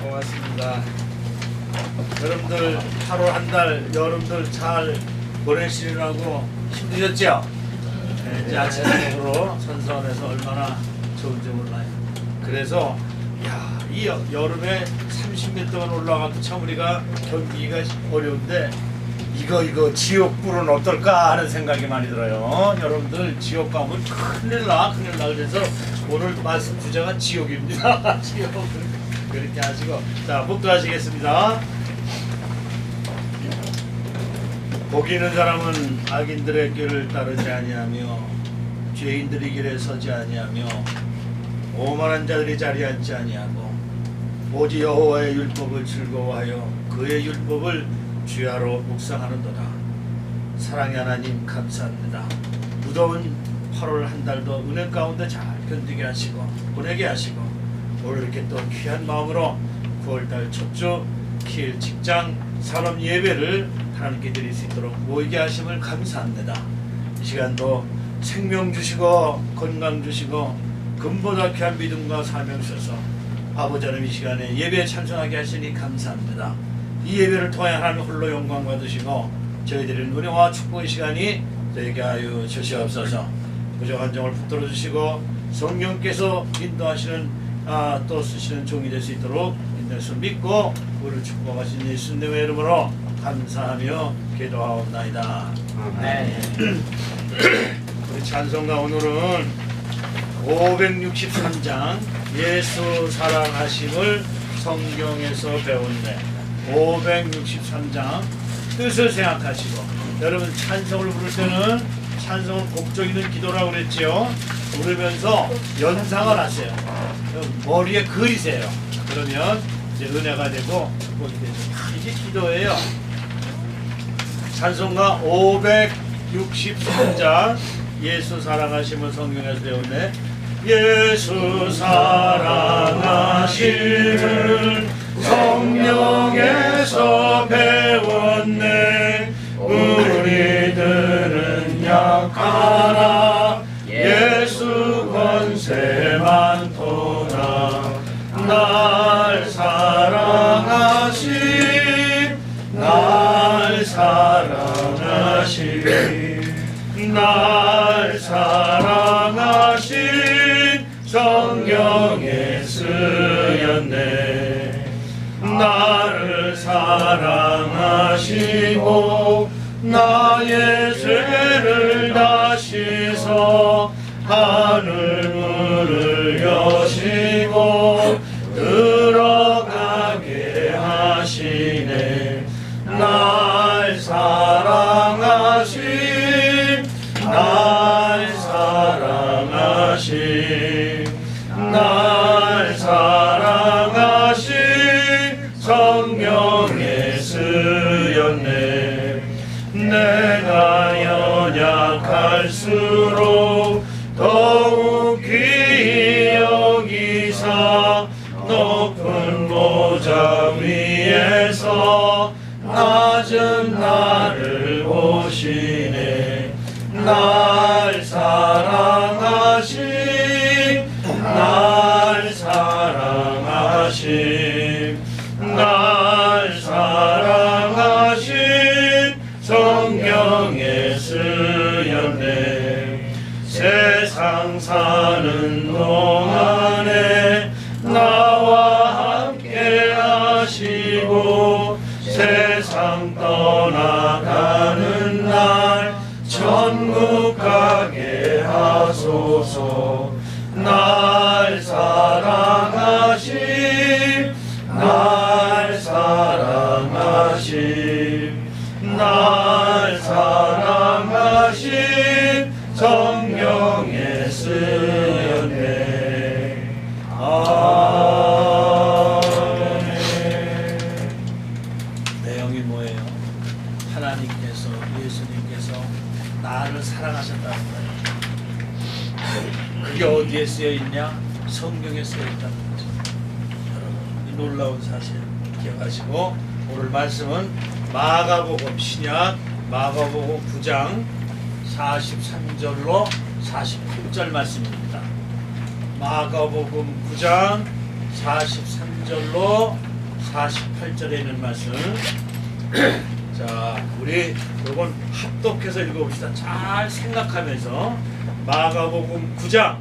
고맙습니다. 여러분들 8월 한 달 여러분들 잘 보내시느라고 힘드셨죠? 네, 이제 아침으로 선선해서 얼마나 좋은지 몰라요. 그래서 이 여름에 30몇 동안 올라가도 참 우리가 견디기가 어려운데 이거 지옥불은 어떨까 하는 생각이 많이 들어요. 여러분들 지옥 가면 큰일 나. 그래서 오늘 말씀 주제가 지옥입니다. 지옥. 그렇게 하시고, 자, 묵도하시겠습니다. 복이 있는 사람은 악인들의 길을 따르지 아니하며 죄인들의 길에 서지 아니하며 오만한 자들이 자리에 앉지 아니하고 오직 여호와의 율법을 즐거워하여 그의 율법을 주야로 묵상하는도다. 사랑의 하나님 감사합니다. 무더운 8월 한 달도 은혜 가운데 잘 견디게 하시고 보내게 하시고 오늘 이렇게 또 귀한 마음으로 9월달 첫주 킬 직장 산업 예배를 하나님께 드릴 수 있도록 모이게 하심을 감사합니다. 이 시간도 생명 주시고 건강 주시고 금보다 귀한 믿음과 사명 주셔서 아버지 하나님 이 시간에 예배에 참석하게 하시니 감사합니다. 이 예배를 통해 하나님 홀로 영광 받으시고 저희들의 은혜와 축복의 시간이 되게 하여 주시옵소서. 부족한 점을 붙들어 주시고 성령께서 인도하시는 또 쓰시는 종이 될 수 있도록 인도해서 믿고 우리를 축복하신 예수님의 이름으로 감사하며 기도하옵나이다. 네. 우리 찬송가 오늘은 563장 예수 사랑하심을 성경에서 배웠네. 563장 뜻을 생각하시고 여러분 찬송을 부를 때는 찬송을 곡적 있는 기도라고 그랬지요. 부르면서 연상을 하세요. 머리에 그리세요. 그러면 이제 은혜가 되고 축복이 되죠. 이게 기도예요. 찬송가 563장 예수 사랑하심을 성경에서 배웠네. 예수 사랑하심을 성령에서 배웠네. 우리들은 약하나 예수 권세 많도다. 날 사랑하심 날 사랑하심 날 사랑하심 성경에 쓰였네. 나를 사랑하시고 나의 죄를 다 씻어 하늘 문을 여시고 들어가게 하시네. 날 사랑하심 날 사랑하심 날 사랑하심 성경에 쓰였네. 내가 연약할수록 더욱 귀히 여기사 높은 보좌 위에서 낮은 나를 보시네. 날 사랑하심 날 사랑하심 날 사랑하심 성경에 쓰였네. 세상 사는 동안에 나와 함께 하시고 세상 떠나가는 날 천국 가게 하소서. 날 사랑하심 날 사랑하심 날 사랑하심 성경에 쓰였네. 아멘. 내용이 뭐예요? 하나님께서 예수님께서 나를 사랑하셨다는 거예요. 그게 어디에 쓰여 있냐? 성경에 쓰여 있다는 거죠. 여러분, 이 놀라운 사실 기억하시고 오늘 말씀은 마가복음 신약 마가복음 9장 43절로 48절 말씀입니다. 마가복음 9장 43절로 48절에 있는 말씀. 자, 우리 요건 합독해서 읽어봅시다. 잘 생각하면서 마가복음 9장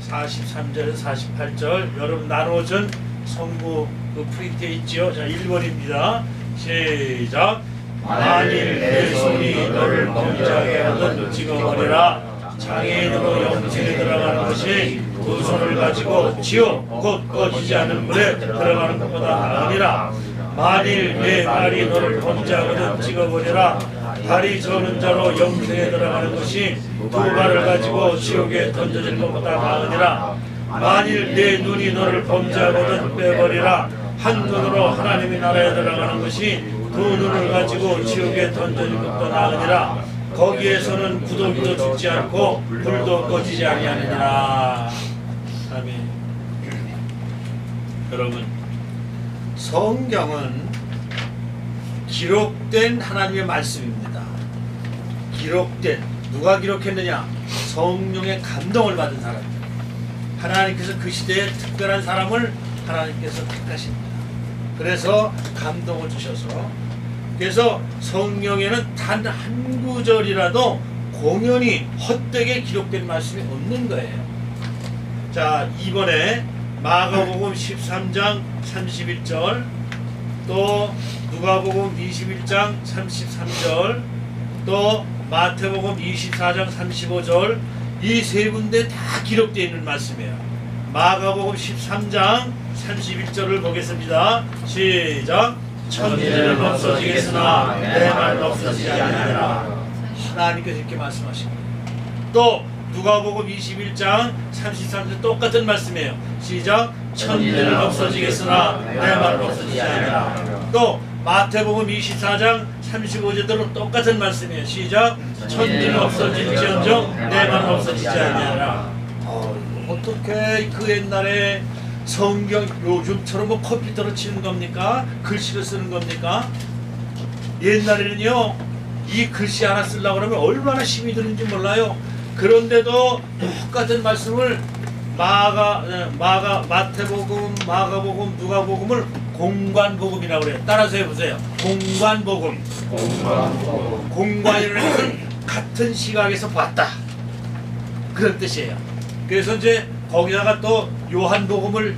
43절에서 48절 여러분 나눠준 성구 그 프린트에 있지요. 자, 1번입니다. 시작. 만일 내 손이 너를 범죄하게 하든 찍어버리라. 장애인으로 영생에 들어가는 것이 두 손을 가지고 지옥 곧 꺼지지 않은 불에 들어가는 것보다 나으니라. 만일 내 발이 너를 범죄하거든 찍어버리라. 발이 저는 자로 영생에 들어가는 것이 두 발을 가지고 지옥에 던져질 것보다 나으니라. 만일 내 눈이 너를 범죄하거든 빼버리라. 한 눈으로 하나님의 나라에 들어가는 것이 두 눈을 가지고 지옥에 던져질 것도 나으니라. 거기에서는 구더기도 죽지 않고 불도 꺼지지 아니하느니라. 아멘. 여러분, 성경은 기록된 하나님의 말씀입니다. 기록된, 누가 기록했느냐? 성령의 감동을 받은 사람. 하나님께서 그 시대에 특별한 사람을 하나님께서 택하십니다. 그래서 감동을 주셔서, 그래서 성경에는 단 한 구절이라도 공연히 헛되게 기록된 말씀이 없는 거예요. 자, 이번에 마가복음 13장 31절, 또 누가복음 21장 33절, 또 마태복음 24장 35절, 이 세 군데 다 기록되어 있는 말씀이에요. 마가복음 13장 31절을 보겠습니다. 시작. 천지는 없어지겠으나 내 말은 없어지지 아니하리라. 하나님께서 이렇게 말씀하십니다. 또 누가복음 21장 33절 똑같은 말씀이에요. 시작. 천지는 없어지겠으나 내 말은 없어지지 아니하리라. 또 마태복음 24장 35절대로 똑같은 말씀이에요. 시작. 천지는 없어질지언정 내 말은 없어지지 아니하리라. 어떻게 그 옛날에 성경 요즘처럼 뭐 컴퓨터로 치는 겁니까? 글씨로 쓰는 겁니까? 옛날에는요, 이 글씨 하나 쓰려고 그러면 얼마나 힘이 드는지 몰라요. 그런데도 똑같은 말씀을 마태복음, 마가복음, 누가복음을 공관복음이라고 그래요. 따라서 해보세요. 공관복음. 공관이라는 것은 같은 시각에서 봤다, 그런 뜻이에요. 그래서 이제 거기다가 또 요한복음을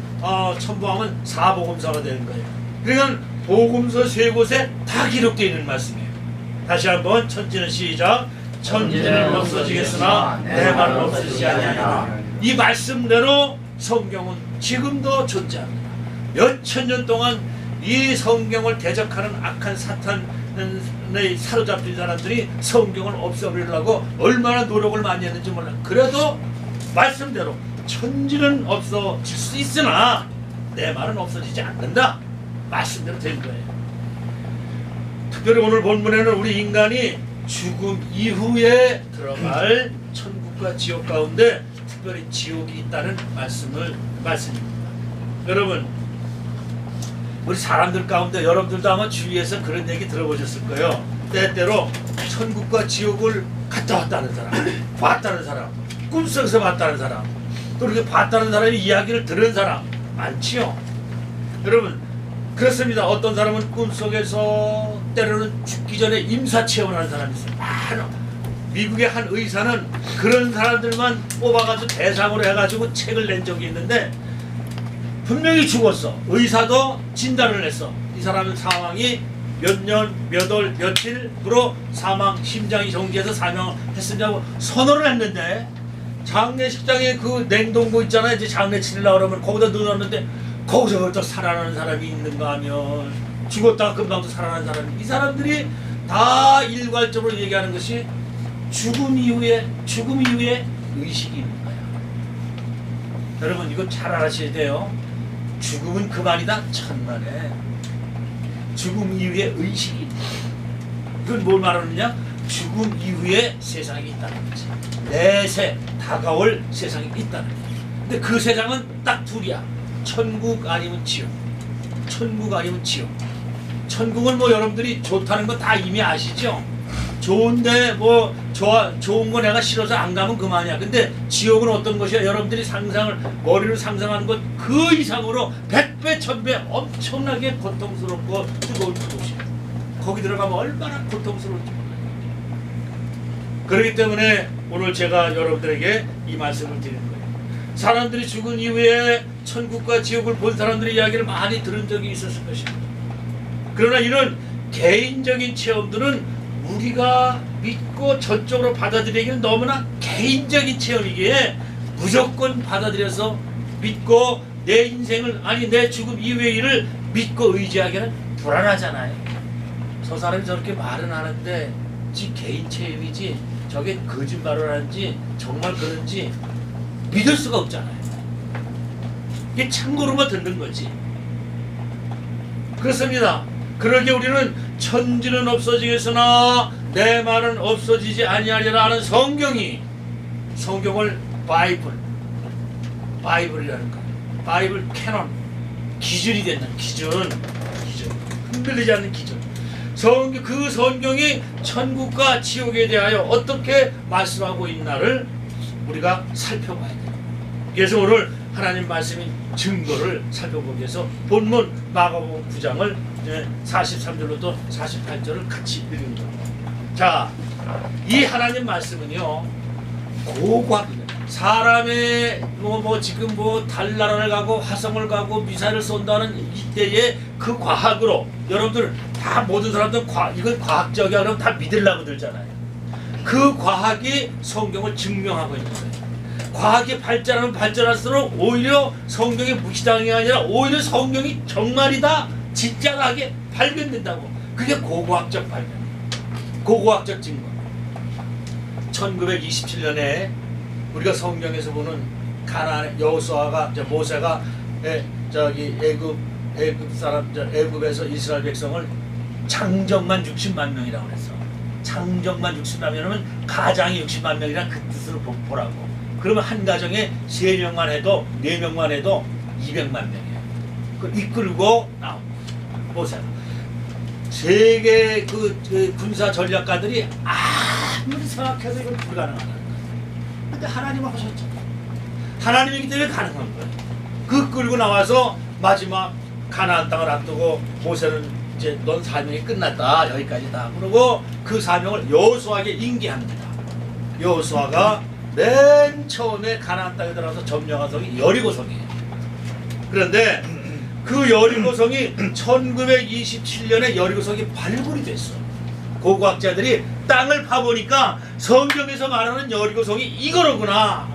첨부하면 사복음서가 되는 거예요. 그러니까 복음서 세 곳에 다 기록되어 있는 말씀이에요. 다시 한번 천지는 시작. 천지는 없어지겠으나 내 말은 없어지지 아니하리라. 이 말씀대로 성경은 지금도 존재합니다. 몇천 년 동안 이 성경을 대적하는 악한 사탄에 사로잡힌 사람들이 성경을 없애버리려고 얼마나 노력을 많이 했는지 몰라요. 그래도 말씀대로 천지는 없어질 수 있으나 내 말은 없어지지 않는다. 말씀대로 된 거예요. 특별히 오늘 본문에는 우리 인간이 죽음 이후에 들어갈 천국과 지옥 가운데 특별히 지옥이 있다는 말씀입니다. 여러분, 우리 사람들 가운데 여러분들도 아마 주위에서 그런 얘기 들어보셨을 거예요. 때때로 천국과 지옥을 갔다 왔다는 사람, 봤다는 사람, 꿈속에서 봤다는 사람, 또 이렇게 봤다는 사람이 이야기를 들은 사람 많지요. 여러분, 그렇습니다. 어떤 사람은 꿈속에서 때로는 죽기 전에 임사체험을 하는 사람이 있어요. 많아. 미국의 한 의사는 그런 사람들만 뽑아가지고 대상으로 해가지고 책을 낸 적이 있는데, 분명히 죽었어. 의사도 진단을 했어. 이 사람의 상황이 몇 년, 몇 월, 며칠으로 사망, 심장이 정지해서 사망했으냐고 선언을 했는데, 장례식장에 그 냉동고 있잖아요. 이제 장례 치려고 그러면 거기다 넣어놨는데 거기서부터 살아나는 사람이 있는가 하면, 죽었다가 금방 또 살아나는 사람이, 이 사람들이 다 일괄적으로 얘기하는 것이 죽음 이후에 의식이 있는 거야. 여러분, 이거 잘 알아셔야 돼요. 죽음은 그만이다. 천만에. 죽음 이후에 의식이 있다. 이건 뭘 말하느냐? 죽음 이후에 세상이 있다는 거지. 내세 다가올 세상이 있다는 거지. 근데 그 세상은 딱 둘이야. 천국 아니면 지옥. 천국 아니면 지옥. 천국은 뭐 여러분들이 좋다는 거 다 이미 아시죠? 좋은데 좋은 거 내가 싫어서 안 가면 그만이야. 근데 지옥은 어떤 것이야? 여러분들이 머리로 상상하는 것 그 이상으로 100배 1000배 엄청나게 고통스럽고 뜨거운 곳이야. 거기 들어가면 얼마나 고통스러울지 몰라요. 그렇기 때문에 오늘 제가 여러분들에게 이 말씀을 드리는 거예요. 사람들이 죽은 이후에 천국과 지옥을 본 사람들의 이야기를 많이 들은 적이 있었을 것입니다. 그러나 이런 개인적인 체험들은 우리가 믿고 전적으로 받아들이기는 너무나 개인적인 체험이기에 무조건 받아들여서 믿고 내 인생을 내 죽음 이후의 일을 믿고 의지하기는 불안하잖아요. 저 사람이 저렇게 말은 하는데 지 개인 체험이지 저게 거짓말을 하는지 정말 그런지 믿을 수가 없잖아요. 이게 참고로만 듣는 거지. 그렇습니다. 그러기에 우리는 천지는 없어지겠으나 내 말은 없어지지 아니하리라 하는 성경을 바이블이라는 거. 바이블 캐논 기준이 된다. 기준 흔들리지 않는 기준. 그 성경이 천국과 지옥에 대하여 어떻게 말씀하고 있나를 우리가 살펴봐야 돼요. 그래서 오늘 하나님 말씀인 증거를 살펴보기 위해서 본문 마가복음 9장을 43절부터 48절을 같이 읽는 겁니다. 자, 이 하나님 말씀은요 고고합니다. 사람의 지금 달나라를 가고 화성을 가고 미사일을 쏜다는 이때의 그 과학으로 여러분들 다 모든 사람들 이건 과학적이야 그러면 다 믿으려고 들잖아요. 그 과학이 성경을 증명하고 있는 거예요. 과학이 발전하면 발전할수록 오히려 성경이 무시당이 아니라 오히려 성경이 정말이다 진짜하게 발견된다고. 그게 고고학적 발견, 고고학적 증거. 1927년에 우리가 성경에서 보는 가나안 여호수아가 모세가 애굽에서 이스라엘 백성을 장정만 60만 명이라고 그랬어. 장정만 60만 명이면 가장이 60만 명이란 그 뜻으로 보라고. 그러면 한 가정에 3명만 해도 4명만 해도 200만 명이에요. 그 이끌고 나온 모세가. 세계 그 군사 전략가들이 아무리 생각해도 이건 불가능하다는 거예요. 근데 하나님은 하셨잖아요. 하나님이기 때문에 가능한 거예요. 그 끌고 나와서 마지막 가나안 땅을 앞두고 모세는 이제 넌 사명이 끝났다 여기까지다. 그러고 그 사명을 여호수아에게 인계합니다. 여호수아가 맨 처음에 가나안 땅에 들어가서 점령한 성이 여리고성이에요. 그런데 그 여리고성이 1927년에 여리고성이 발굴이 됐어. 고고학자들이 땅을 파보니까 성경에서 말하는 여리고성이 이거로구나.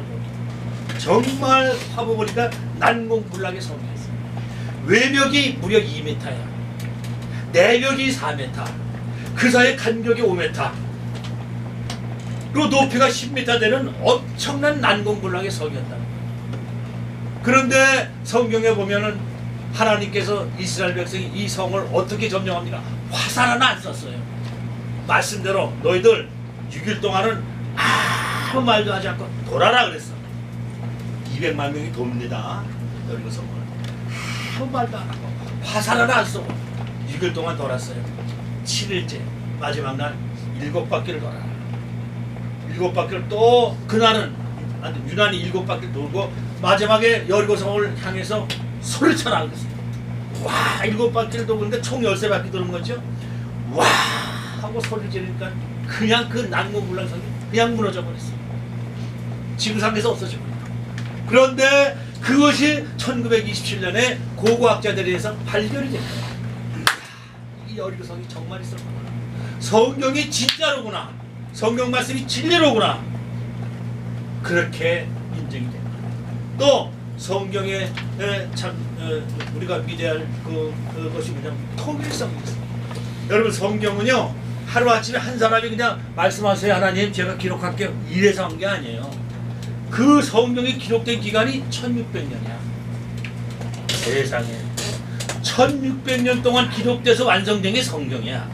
정말 파보니까 난공불락의 성이었어. 외벽이 무려 2m야. 내벽이 4m. 그 사이에 간격이 5m. 그리고 높이가 10m 되는 엄청난 난공불락의 성이었다. 그런데 성경에 보면은 하나님께서 이스라엘 백성이 이 성을 어떻게 점령합니까? 화살 하나 안 썼어요. 말씀대로 너희들 6일 동안은 아무 말도 하지 않고 돌아라 그랬어. 200만 명이 돕니다. 여리고 성을 아무 말도 안 하고 화살 하나 안 쏘고 6일 동안 돌았어요. 7일째 마지막 날 7바퀴를 돌아라. 7바퀴를 또 그날은 유난히 7바퀴를 돌고 마지막에 여리고성을 향해서 소리를 쳐라 그랬어요. 와 7바퀴를 도는데 총 13바퀴 도는 거죠. 와 하고 소리를 지르니까 그냥 그 난공불락성이 그냥 무너져 버렸어요. 지구상에서 없어져 버렸어요. 그런데 그것이 1927년에 고고학자들에 의해서 발견이 된 거예요. 이 여리고성이 정말 있었구나. 성경이 진짜로구나. 성경 말씀이 진리로구나. 그렇게 인정이 됩니다. 또 성경에 우리가 믿어야 할 그것이 뭐냐면 통일성이 있습니다. 여러분 성경은요 하루아침에 한 사람이 그냥 말씀하세요 하나님 제가 기록할게요 이래서 한 게 아니에요. 그 성경이 기록된 기간이 1600년이야. 세상에 1600년 동안 기록돼서 완성된 게 성경이야.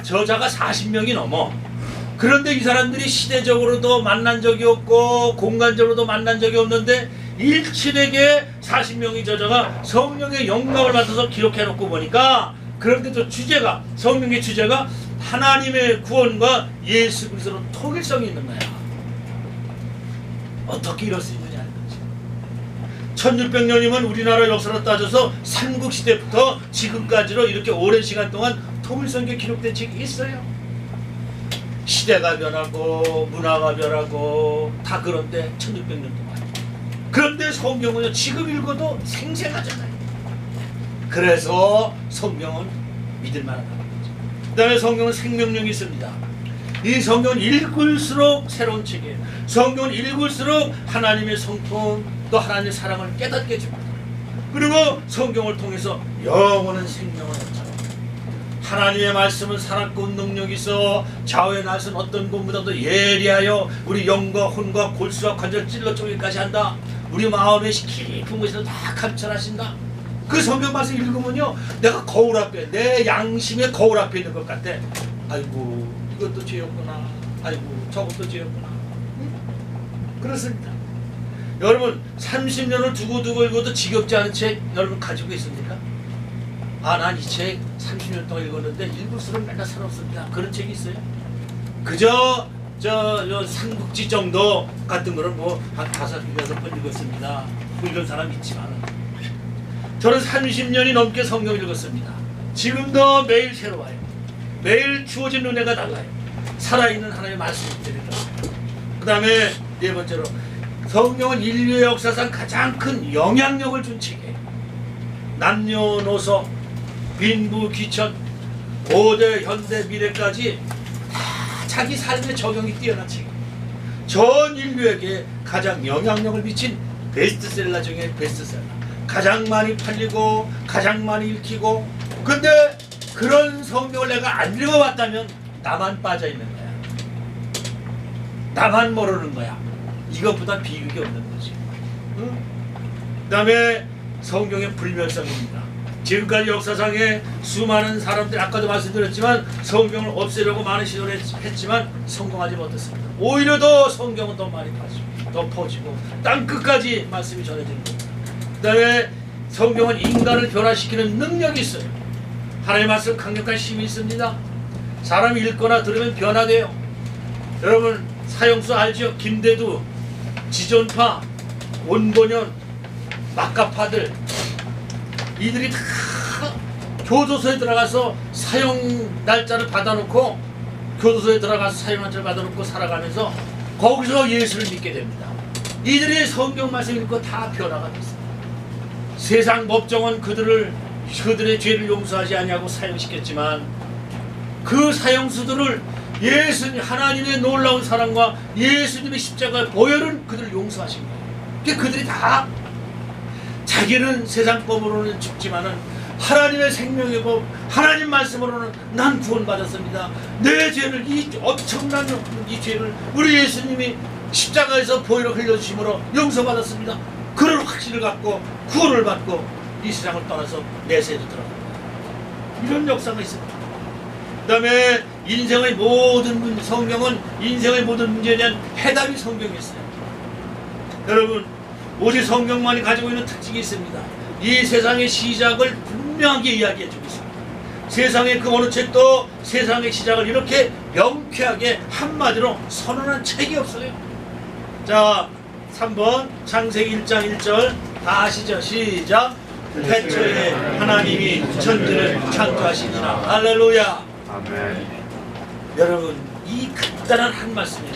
저자가 40명이 넘어. 그런데 이 사람들이 시대적으로도 만난 적이 없고 공간적으로도 만난 적이 없는데 일치되게 40명의 저자가 성령의 영감을 받아서 기록해놓고 보니까 그런데 또 주제가 성령의 주제가 하나님의 구원과 예수 그리스도로 통일성이 있는 거야. 어떻게 이럴 수 있느냐 하는 거지. 1600년이면 우리나라 역사로 따져서 삼국시대부터 지금까지로 이렇게 오랜 시간 동안 통일성이 기록된 책이 있어요. 시대가 변하고 문화가 변하고 다 그런데 1600년 동안. 그런데 성경은요 지금 읽어도 생생하잖아요. 그래서 성경은 믿을 만하다는 거죠. 그 다음에 성경은 생명력이 있습니다. 이 성경은 읽을수록 새로운 책이에요. 성경은 읽을수록 하나님의 성품 또 하나님의 사랑을 깨닫게 해줍니다. 그리고 성경을 통해서 영원한 생명을 얻잖아요. 하나님의 말씀은 살았고 능력이 있어 좌우의 날선 어떤 것보다도 예리하여 우리 영과 혼과 골수와 관절 찔러 쪼개기까지 한다. 우리 마음의 깊은 곳에서 다 감찰하신다. 그 성경 말씀 읽으면요 내가 거울 앞에 내 양심의 거울 앞에 있는 것 같아. 아이고 이것도 죄였구나. 아이고 저것도 죄였구나. 그렇습니다. 여러분 30년을 두고두고 읽어도 지겹지 않은 책 여러분 가지고 있습니까? 아, 난 이 책 30년 동안 읽었는데 읽을수록 맨날 새롭습니다. 그런 책이 있어요? 그저 삼국지 정도 같은 거는 뭐 한 5번 읽었습니다. 뭐 이런 사람 있지만 저는 30년이 넘게 성경 읽었습니다. 지금도 매일 새로워요. 매일 주어진 은혜가 달라요. 살아있는 하나님의 말씀을 드리는. 그 다음에 네 번째로 성경은 인류의 역사상 가장 큰 영향력을 준 책이에요. 남녀노소 빈부 귀천 고대 현대 미래까지 다 자기 삶의 적용이 뛰어난 책이에요. 전 인류에게 가장 영향력을 미친 베스트셀러 중에 베스트셀러, 가장 많이 팔리고 가장 많이 읽히고. 근데 그런 성경을 내가 안 읽어봤다면 나만 빠져있는 거야. 나만 모르는 거야. 이것보다 비극이 없는 거지. 응? 그 다음에 성경의 불멸성입니다. 지금까지 역사상에 수많은 사람들이 아까도 말씀드렸지만 성경을 없애려고 많은 시도를 했지만 성공하지 못했습니다. 오히려 더 성경은 더 많이 퍼지고 더 퍼지고 땅끝까지 말씀이 전해지는 겁니다. 그 다음에 성경은 인간을 변화시키는 능력이 있어요. 하나님의 말씀 강력한 힘이 있습니다. 사람이 읽거나 들으면 변화돼요. 여러분 사형수 알죠? 김대두, 지존파, 온본현, 막가파들 이들이 다 교도소에 들어가서 사형 날짜를 받아놓고 교도소에 들어가서 사형 날짜를 받아놓고 살아가면서 거기서 예수를 믿게 됩니다. 이들이 성경 말씀 읽고 다 변화가 됐어요. 세상 법정은 그들의 죄를 용서하지 아니하고 사형시켰지만 그 사형수들을 예수님 하나님의 놀라운 사랑과 예수님의 십자가의 보혈은 그들을 용서하신 거예요. 그러니까 그들이 다 자기는 세상 법으로는 죽지만은 하나님의 생명의 법 하나님 말씀으로는 난 구원받았습니다. 내 죄를 이 엄청난 이 죄를 우리 예수님이 십자가에서 보혈을 흘려주심으로 용서받았습니다. 그런 확신을 갖고 구원을 받고 이 세상을 떠나서 내세에도 들어갑니다. 이런 역사가 있습니다. 그 다음에 인생의 모든 성경은 인생의 모든 문제에 대한 해답이 성경에 있어요. 여러분 오직 성경만이 가지고 있는 특징이 있습니다. 이 세상의 시작을 분명하게 이야기해주고 있습니다. 세상의 그 어느 책도 세상의 시작을 이렇게 명쾌하게 한마디로 선언한 책이 없어요. 자 3번 창세기 1장 1절 다 아시죠? 시작. 태초에 하나님이 천지를 창조하시니라. 할렐루야. 아멘. 여러분 이 간단한 한 말씀이에요.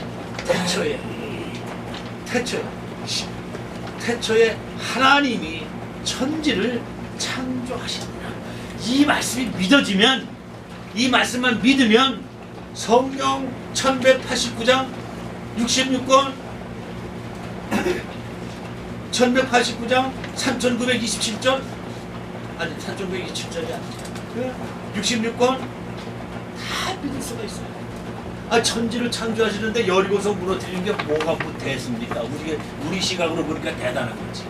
태초에 하나님이 천지를 창조하시니라. 이 말씀이 믿어지면 이 말씀만 믿으면 성경 1189장 66권 1189장 3927절 아니 3927절이 아니죠. 66권 다 믿을 수가 있어요. 아 천지를 창조하시는데 여리고성 무너뜨리는 게 뭐가 못했습니까? 우리 시각으로 보니까 대단한 거지.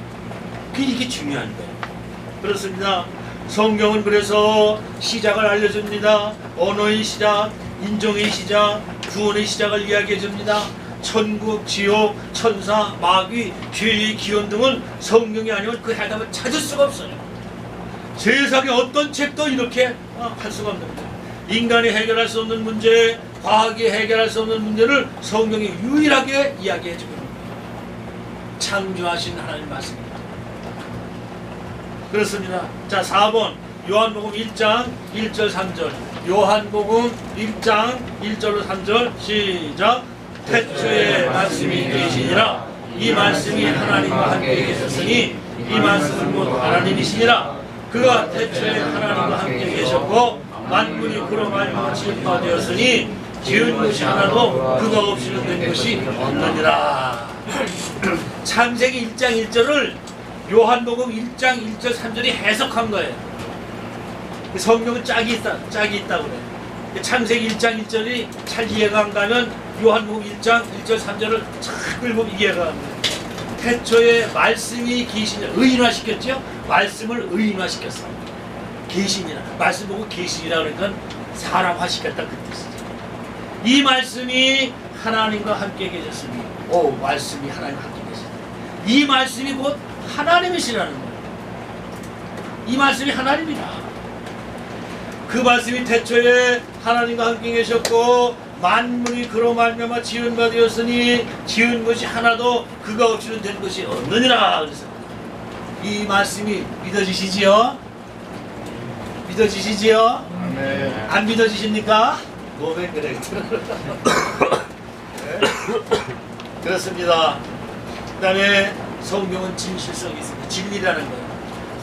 이게 중요한 거예요. 그렇습니다. 성경은 그래서 시작을 알려줍니다. 언어의 시작, 인종의 시작, 구원의 시작을 이야기해 줍니다. 천국, 지옥, 천사, 마귀, 죄의 기원 등은 성경이 아니면 그 해답을 찾을 수가 없어요. 세상에 어떤 책도 이렇게 할 수가 없는 거예요. 인간이 해결할 수 없는 문제, 과학이 해결할 수 없는 문제를 성경이 유일하게 이야기해주고 있는 거예요. 창조하신 하나님 말씀입니다. 그렇습니다. 자, 4번 요한복음 1장 1절 3절. 요한복음 1장 1절로 3절 시작. 태초에 말씀이 계시니라. 이 말씀이 하나님과 함께 계셨으니 이 말씀은 곧 하나님이시니라. 그가 태초에 하나님과 함께 계셨고 만물이 그로 말미암아 지은 바 되었으니 지은 것이 하나도 그가 없이는 된 것이 없느니라. 창세기 1장 1절을 요한복음 1장 1절 3절이 해석한 거예요. 성경은 짝이 있다고 그래요. 창세기 1장 1절이 잘 이해가 안 가면 요한복음 1장 1절 3절을 잘 읽으면 이해가 안 돼요. 태초에 말씀이 계시니라. 의인화시켰죠? 말씀을 의인화시켰어. 계시니라. 말씀 보고 계시니라 그러니까 사람화시켰다 그 뜻이죠. 이 말씀이 하나님과 함께 계셨으니 말씀이 하나님과 함께 계셨다. 이 말씀이 곧 하나님이시라는 거예요. 이 말씀이 하나님이다. 그 말씀이 태초에 하나님과 함께 계셨고 만물이 그로 말미암아 지은 바 되었으니 지은 것이 하나도 그가 없이는 된 것이 없느니라. 그래서 이 말씀이 믿어지시지요? 믿어지시지요? 네. 안 믿어지십니까? 노벨 그래. 그렇습니다. 그 다음에 성경은 진실성이 있습니다. 진리라는 거예요.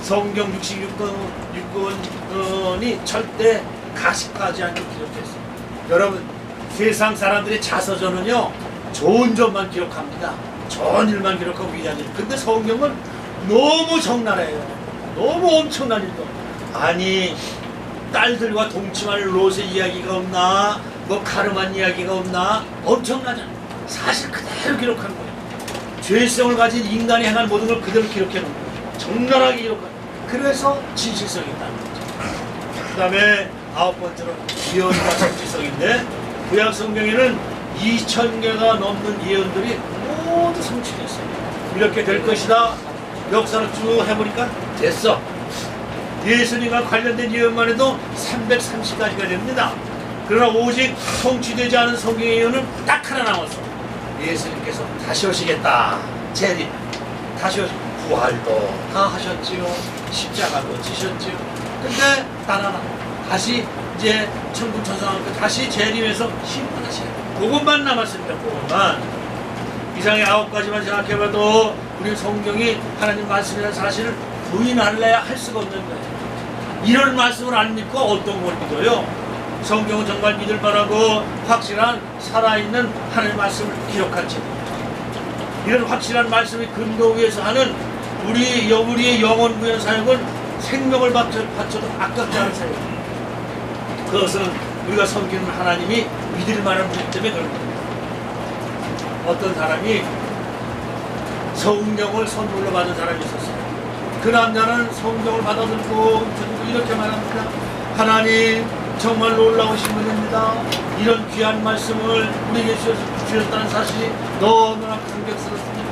성경 66권이 절대 가식하지 않게 기록했어요. 여러분, 세상 사람들의 자서전은요 좋은 점만 기록합니다. 좋은 일만 기록하고 위대한 일. 근데 성경은 너무 적나라해요. 너무 엄청난 일도. 아니, 딸들과 동침할 롯의 이야기가 없나? 뭐 가름한 이야기가 없나? 엄청나잖아요. 사실 그대로 기록한 거예요. 죄성을 가진 인간이 행한 모든 걸 그대로 기록해 놓은 거예요. 적나라하게 기록한 거예요. 그래서 진실성이 있다는 거죠. 그 다음에 9번째로 예언과 성취성인데 구약 성경에는 2000개가 넘는 예언들이 모두 성취됐어요. 이렇게 될 것이다. 역사를 쭉 해보니까 됐어. 예수님과 관련된 예언만 해도 330가지가 됩니다. 그러나 오직 성취되지 않은 성경의 예언은 딱 하나 남았어. 예수님께서 다시 오시겠다. 재림. 다시 오시고 부활도 다 하셨지요. 십자가도 지셨지요. 근데 단 하나. 다시 이제 천국 천상하고 다시 재림해서 심판하시겠다. 그것만 남았습니다. 그것만. 이상의 9가지만 생각해봐도 우리 성경이 하나님 말씀이라는 사실을 부인할래야 할 수가 없는 거예요. 이런 말씀을 안 믿고 어떤 걸 믿어요? 성경은 정말 믿을 만하고 확실한 살아있는 하나님의 말씀을 기록한 책입니다. 이런 확실한 말씀의 근거 위에서 하는 우리의 영혼 구현 사역은 생명을 바쳐도 아깝지 않은 사역입니다. 그것은 우리가 섬기는 하나님이 믿을 만한 분이기 때문에 그런 겁니다. 어떤 사람이 성경을 선물로 받은 사람이 있었어요. 그 남자는 성경을 받아들고 이렇게 말합니다. 하나님 정말 놀라우신 분입니다. 이런 귀한 말씀을 우리에게 주셨다는 사실이 너무나 감격스럽습니다.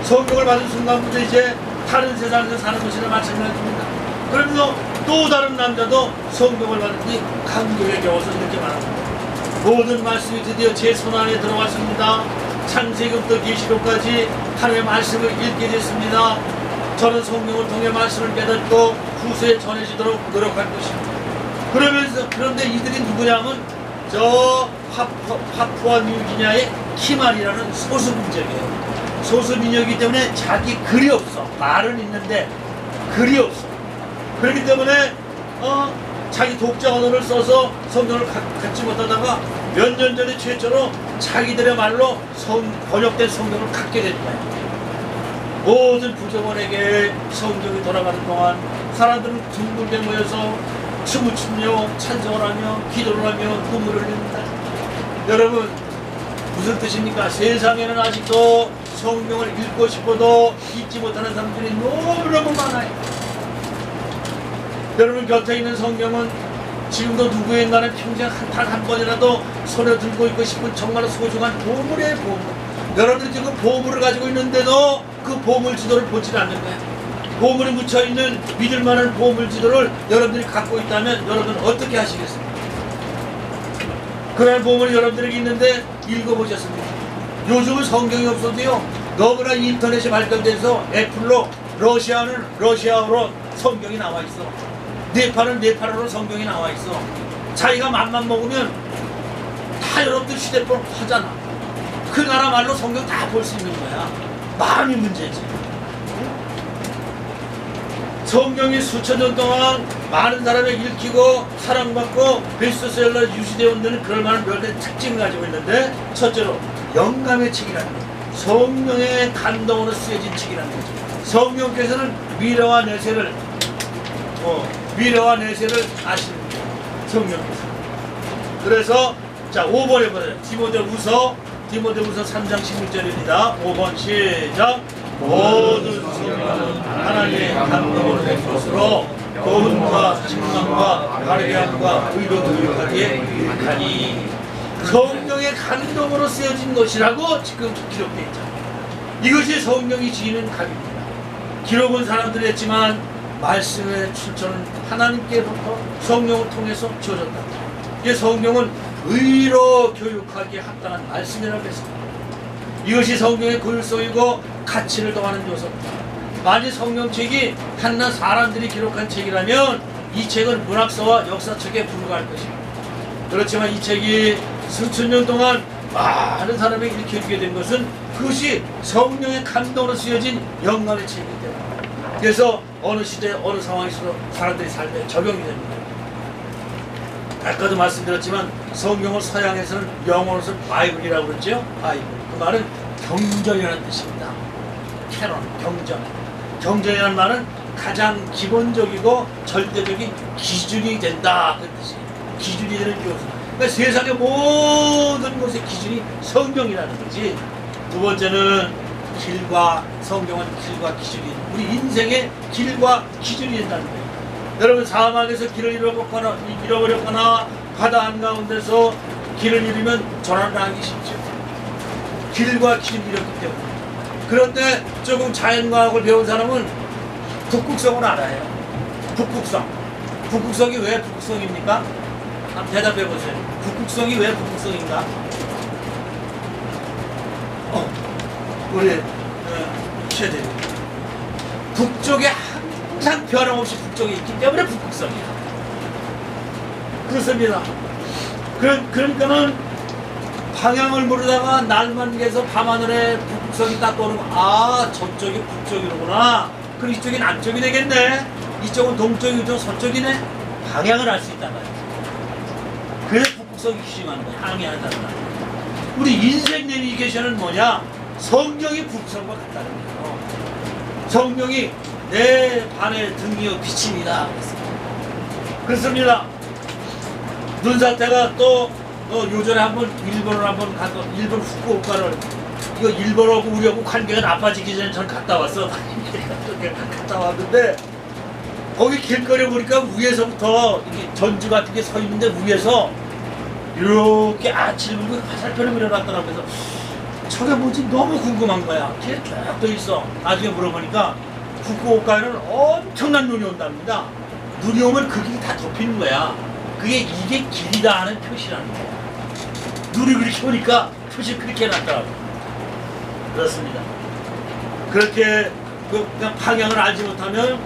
성경을 받은 순간부터 이제 다른 세상에서 사는 것이나 마찬가지입니다. 그러면서 또 다른 남자도 성경을 받으니 감격에 겨워서 이렇게 말합니다. 모든 말씀이 드디어 제 손 안에 들어왔습니다. 창세기부터 계시록까지 하나님의 말씀을 읽게 됐습니다. 저는 성경을 통해 말씀을 깨닫고 후세에 전해지도록 노력할 것입니다. 그런데 이들이 누구냐면 저 파푸아 뉴기니아의 키말이라는 소수민족이에요. 소수민족이기 때문에 자기 글이 없어. 말은 있는데 글이 없어. 그렇기 때문에 자기 독자 언어를 써서 성경을 갖지 못하다가 몇 년 전에 최초로 자기들의 말로 번역된 성경을 갖게 된 거예요. 모든 부정원에게 성경이 돌아가는 동안 사람들은 둥글게 모여서 춤을 추며 찬송을 하며 기도를 하며 눈물을 흘립니다. 여러분, 무슨 뜻입니까? 세상에는 아직도 성경을 읽고 싶어도 읽지 못하는 사람들이 너무너무 많아요. 여러분 곁에 있는 성경은 지금도 누구인가는 평생 단 한 번이라도 손에 들고 있고 싶은 정말 소중한 보물이에요. 보물. 여러분들이 지금 보물을 가지고 있는데도 그 보물 지도를 보지 않는 거예요. 보물이 묻혀있는 믿을 만한 보물 지도를 여러분들이 갖고 있다면 여러분 어떻게 하시겠습니까? 그런 보험을 여러분들에게 있는데 읽어보셨습니까? 요즘은 성경이 없어도요 너무나 인터넷이 발달돼서 애플로 러시아는 러시아어로 성경이 나와 있어. 네팔은 네팔어로 성경이 나와 있어. 자기가 맘만 먹으면 다 여러분들 휴대폰 하잖아. 그 나라 말로 성경 다 볼 수 있는 거야. 마음이 문제지. 성경이 수천 년 동안 많은 사람이 읽히고 사랑받고 베스트셀러 유지되어 있는 그럴 만한 몇 가지 특징을 가지고 있는데, 첫째로 영감의 책이라는 거, 성령의 감동으로 쓰여진 책이라는 거죠. 성령께서는 미래와 내세를 아시는 거예요. 성령께서. 그래서 자 5번에 보세요. 디모데후서 3장 16절입니다. 5번 시작. 모든 성령은 하나님의 감동으로 된 것으로 교훈과 책망과 바르게함과 의로 교육하기에 유익하니, 성령의 감동으로 쓰여진 것이라고 지금 기록되어 있잖아요. 이것이 성령이 지니는 감입니다. 기록은 사람들이 했지만 말씀의 출처는 하나님께로부터 성령을 통해서 주어졌다. 이 성령은 의로 교육하기에 합당한 말씀이라고 했습니다. 이것이 성령의 고율성이고 가치를 더하는 요소입니다. 만일 성령책이 한낱 사람들이 기록한 책이라면 이 책은 문학서와 역사책에 불과할 것입니다. 그렇지만 이 책이 수천 년 동안 많은 사람이 읽혀지게 된 것은 그것이 성령의 감동으로 쓰여진 영감의 책이기 때문에, 그래서 어느 시대 어느 상황에서도 사람들이 삶에 적용이 됩니다. 아까도 말씀드렸지만 성경을 서양에서는 영어로서 바이블이라고 그러죠. 바이블. 그 말은 경전이라는 뜻입니다. 캐논, 경전. 경전이라는 말은 가장 기본적이고 절대적인 기준이 된다, 그 뜻이에요. 기준이 되는 교수. 그러니까 세상의 모든 것의 기준이 성경이라는 거지. 두 번째는 성경은 길과 기준이, 우리 인생의 길과 기준이 된다는 거예요. 여러분 사막에서 길을 잃어버렸거나 바다 한가운데서 길을 잃으면 전화를 하기 쉽죠. 길과 기준이 잃었기 때문에. 그런데 조금 자연과학을 배운 사람은 북극성을 알아요. 북극성이 왜 북극성입니까? 한번 대답해 보세요. 북극성이 왜 북극성인가? 우리 최대 북쪽에 항상 변함없이 북쪽에 있기 때문에 북극성이야. 그렇습니다. 그러니까는 방향을 모르다가 날만 개서 밤하늘에 북극성이 딱 떠오르면, 아 저쪽이 북쪽이로구나. 그럼 이쪽이 남쪽이 되겠네. 이쪽은 동쪽이고 이쪽은 서쪽이네. 방향을 알 수 있단 말이야. 그래서 북극성이 기심하는 거야. 항해하는 사람. 우리 인생 내비게이션은 뭐냐? 성경이 북극성과 같다는 거예요. 성령이 내 발의 등이요 빛입니다. 그렇습니다. 눈사태가 또 요전에 한번 일본을 한번 가서, 일본 후쿠오카를, 이거 일본하고 우리하고 관계가 나빠지기 전에 전 갔다 왔어. 갔다 왔는데 거기 길거리 보니까 위에서부터 이렇게 전주 같은 게 서 있는데 위에서 이렇게 아치를 물고 화살표를 밀어놨더라고. 그래서 저게 뭐지? 너무 궁금한 거야. 길에 쭉 떠 있어. 나중에 물어보니까 후쿠오카에는 엄청난 눈이 온답니다. 눈이 오면 그 길이 다 덮이는 거야. 이게 길이다 하는 표시라는 거야. 눈이 그렇게 오니까 표시 그렇게 해놨더라고. 그렇습니다. 그렇게 그냥 방향을 알지 못하면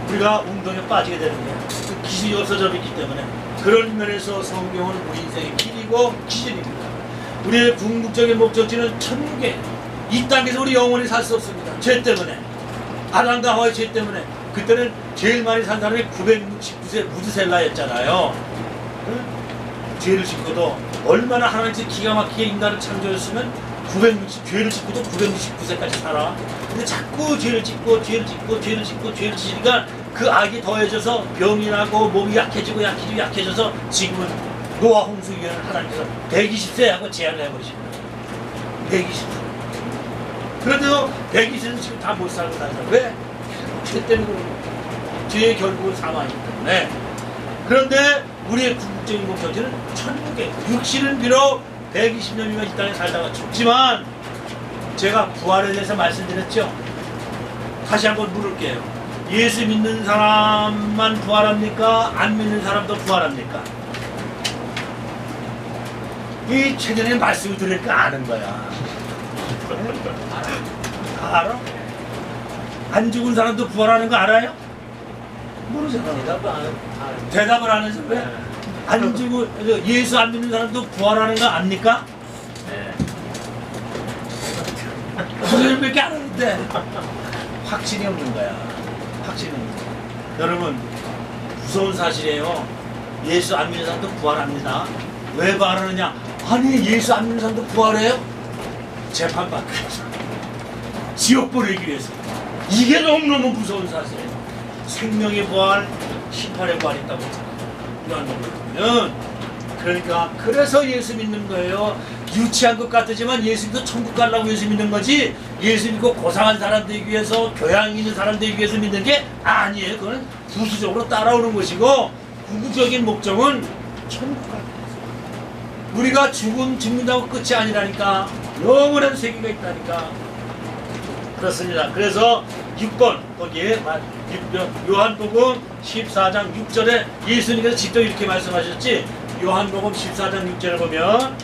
우리가 웅덩이에 빠지게 되는 거야. 그 기준이 없어져 있기 때문에. 그런 면에서 성경은 우리 인생의 길이고 기준입니다. 우리의 궁극적인 목적지는 천국에, 이 땅에서 우리 영원히 살 수 없습니다. 죄 때문에. 아담과 하와의 죄 때문에. 그때는 제일 많이 산 사람이 969세 무드셀라였잖아요. 응? 죄를 짓고도 얼마나 하나님께서 기가 막히게 인간을 창조했으면 죄를 짓고도 969세까지 살아. 근데 자꾸 죄를 짓니까 그 악이 더해져서 병이 나고 몸이 약해져서 지금은 노아 홍수 이후에는 하나님께서 120세 하고 제한을 해버리십니다. 120세. 그런데도 120세는 지금 다 못 살고 다녀. 왜? 죄 때문에 그런 거예요. 죄의 결국은 사망이기 때문에. 그런데 우리의 궁극적인 목적지는 천국에, 육신은 비록 120년이면 이 땅에 살다가 죽지만, 제가 부활에 대해서 말씀드렸죠. 다시 한번 물을게요. 예수 믿는 사람만 부활합니까? 안 믿는 사람도 부활합니까? 이 최근에 말씀을 들으니까 아는 거야. 알아? 안 죽은 사람도 부활하는 거 알아요? 모르잖아. 대답을 안 해서 왜? 안 죽은 예수 안 믿는 사람도 부활하는 거 압니까? 그들밖에 안 하는데 확신이 없는 거야. 확신이 없는 거야. 여러분 무서운 사실이에요. 예수 안 믿는 사람도 부활합니다. 왜 부활하느냐? 아니 예수 안 믿는 사람도 부활해요? 재판받기 위해서, 지옥 보내기 위해서. 이게 너무너무 무서운 사실이에요. 생명의 부활, 심판의 부활이 있다고 했잖아요. 요한복음은. 그러니까 그래서 예수 믿는 거예요. 유치한 것 같지만 예수 믿고 천국 가려고 예수 믿는 거지, 예수 믿고 고상한 사람 되기 위해서, 교양 있는 사람 되기 위해서 믿는 게 아니에요. 그건 부수적으로 따라오는 것이고, 궁극적인 목적은 천국 가기 위해서. 우리가 죽는다고 끝이 아니라니까. 영원한 세계가 있다니까. 그렇습니다. 그래서 6번 거기에 요한복음 14장 6절에 예수님께서 직접 이렇게 말씀하셨지. 요한복음 14장 6절에 보면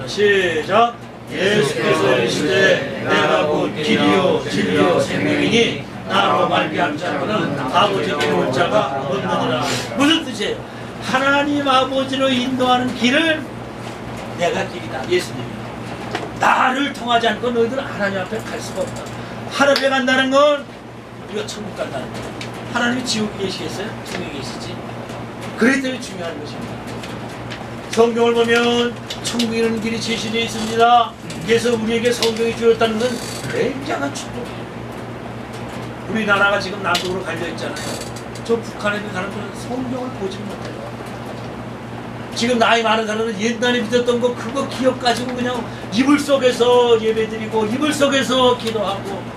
시작. 예수께서 이르시되 내가 곧 길이요 진리요 생명이니 나로 말미암지 않고는 아버지께 올 자가 없느니라. 무슨 뜻이에요? 하나님 아버지로 인도하는 길을 내가 길이다. 예수님이 나를 통하지 않고 너희들은 하나님 앞에 갈 수가 없다. 하나님 앞에 간다는 건 우리가 천국 간다는 거예요. 하나님이 지옥에 계시겠어요? 천국에 계시지. 그렇기 때문에 중요한 것입니다. 성경을 보면 천국에 이르는 길이 제시되어 있습니다. 그래서 우리에게 성경이 주었다는 건 굉장한 축복이에요. 우리나라가 지금 남북으로 갈려 있잖아요. 저 북한에 있는 사람들은 성경을 보지 못해요. 지금 나이 많은 사람은 옛날에 믿었던 거 그거 기억 가지고 그냥 이불 속에서 예배드리고 이불 속에서 기도하고.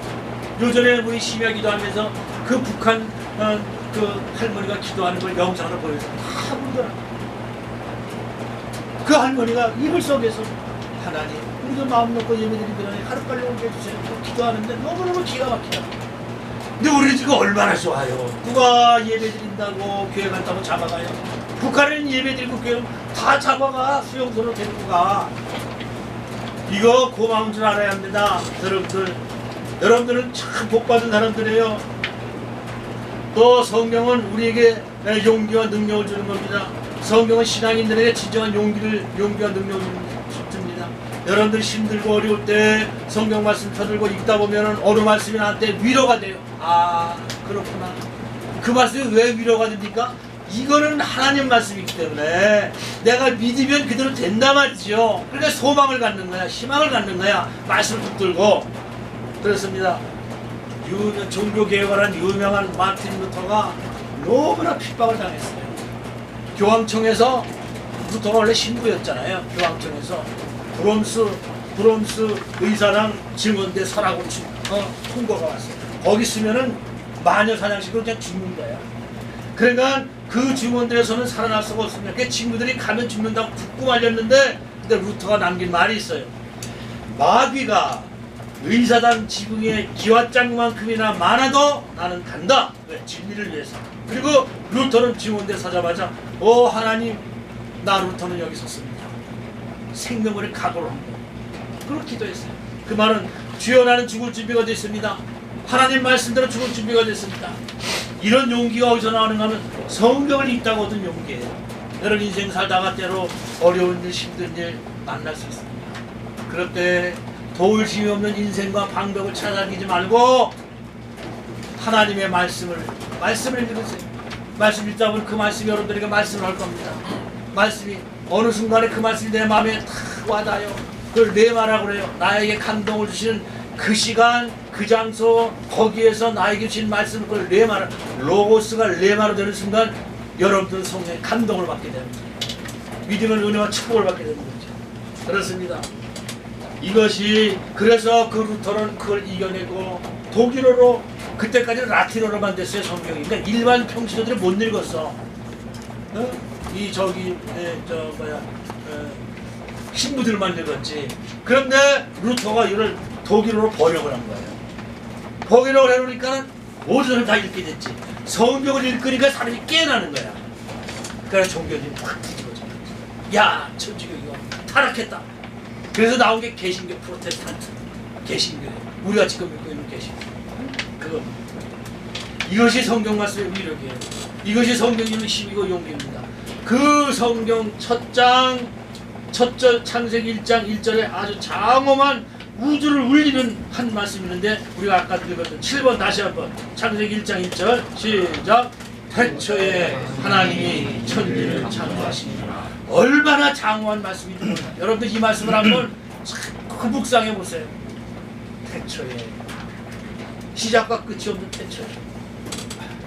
요전에 우리 심야 기도하면서 그 북한 그 할머니가 기도하는 걸 영상으로 보여서 다 울더라고요. 그 할머니가 이불 속에서 하나님 우리도 마음 놓고 예배드리더니 하루빨리 오게 해주세요. 기도하는데 너무너무 기가 막히다. 근데 우리 지금 얼마나 좋아요. 누가 예배드린다고 교회 간다고 잡아가요. 북한에는 예배드리고 교회 다 잡아가. 수용소로 데리고 가. 이거 고마운 줄 알아야 합니다. 여러분들은 참 복받은 사람들이에요. 또 성경은 우리에게 용기와 능력을 주는 겁니다. 성경은 신앙인들에게 진정한 용기와 능력을 줍니다. 여러분들 힘들고 어려울 때 성경 말씀 펴들고 읽다 보면 어느 말씀이 나한테 위로가 돼요. 아 그렇구나. 그 말씀이 왜 위로가 됩니까? 이거는 하나님 말씀이기 때문에 내가 믿으면 그대로 된다 말이죠. 그러니까 소망을 갖는 거야. 희망을 갖는 거야. 말씀을 붙들고. 그렇습니다. 종교개혁을 한 유명한 마틴 루터가 너무나 핍박을 당했어요. 교황청에서, 루터가 원래 신부였잖아요. 교황청에서 브롬스 의사랑 증언대 서라고 통보가 왔어요. 거기 쓰면은 마녀 사냥식으로 그냥 죽는 거야. 그러니까 그 증언대에서는 살아날 수가 없습니다. 그 친구들이 가면 죽는다고 듣고 말렸는데, 근데 루터가 남긴 말이 있어요. 마귀가 의사당 지붕에 기와장만큼이나 많아도 나는 간다. 왜? 진리를 위해서. 그리고 루터는 증언대 서자마자 하나님, 나 루터는 여기 섰습니다. 생명을 각오로 합니다. 그렇게 기도했어요. 그 말은 주여 나는 죽을 준비가 됐습니다. 하나님 말씀대로 죽을 준비가 됐습니다. 이런 용기가 어디서 나오는가 하면 성경을 읽다가 얻은 용기예요. 여러분 인생 살다가 때로 어려운 일, 힘든 일 만날 수 있습니다. 그럴 때 도울 힘이 없는 인생과 방법을 찾아다니지 말고 하나님의 말씀을 읽으세요. 말씀 읽다 보면 그 말씀이 여러분들에게 말씀을 할 겁니다. 말씀이 어느 순간에 그 말씀이 내 마음에 탁 와닿아요. 그걸 레마라고 그래요. 나에게 감동을 주시는 그 시간, 그 장소, 거기에서 나에게 주신 말씀, 그걸 레마라, 로고스가 레마로 되는 순간 여러분들은 성령의 감동을 받게 됩니다. 믿음의 은혜와 축복을 받게 되는 거죠. 그렇습니다. 이것이 그래서 그 루터는 그걸 이겨내고 독일어로, 그때까지는 라틴어로만 됐어요. 성경이. 그러니까 일반 평신도들이 못 읽었어. 신부들만 읽었지. 그런데 루터가 이걸 독일어로 번역을 한 거예요. 번역을 해놓으니까 모든 사람이 다 읽게 됐지. 성경을 읽으니까 사람이 깨어나는 거야. 그래서 종교들이 확 뒤집어져. 야, 천주교 이거 타락했다. 그래서 나온 게 개신교 프로테스탄트, 개신교, 우리가 지금 믿고 있는 개신교. 그겁니다. 이것이 성경 말씀의 위력이에요. 이것이 성경의 힘이고 용기입니다. 그 성경 첫절 창세기 1장 1절에 아주 장엄한 우주를 울리는 한 말씀이 있는데, 우리가 아까 읽었던 7번 다시 한번 창세기 1장 1절 시작. 태초에 하나님이 천지를 창조하시니라. 얼마나 장엄한 말씀인지 몰라요. 여러분들 이 말씀을 한번 참 묵상해 보세요. 태초에, 시작과 끝이 없는 태초에.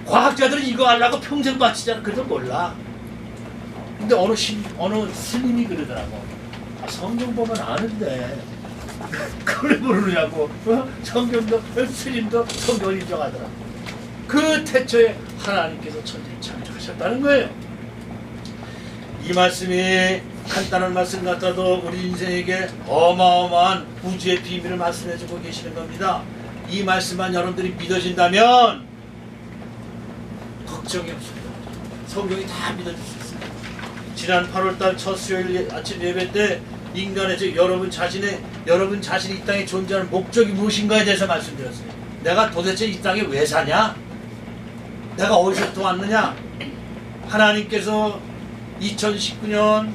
과학자들은 이거 하려고 평생 바치잖아. 그래도 몰라. 근데 어느 스님이 그러더라고. 아, 성경 보면 아는데 그걸 모르냐고. 성경도 스님도 성경을 인정하더라. 그 태초에 하나님께서 천지를 창조하셨다는 거예요. 이 말씀이 간단한 말씀 같아도 우리 인생에게 어마어마한 우주의 비밀을 말씀해주고 계시는 겁니다. 이 말씀만 여러분들이 믿어진다면 걱정이 없습니다. 성경이 다 믿어줄 수 있습니다. 지난 8월달 첫 수요일 아침 예배 때 인간의, 즉 여러분 자신이 이 땅에 존재하는 목적이 무엇인가에 대해서 말씀드렸어요. 내가 도대체 이 땅에 왜 사냐? 내가 어디서부터 왔느냐? 하나님께서 2019년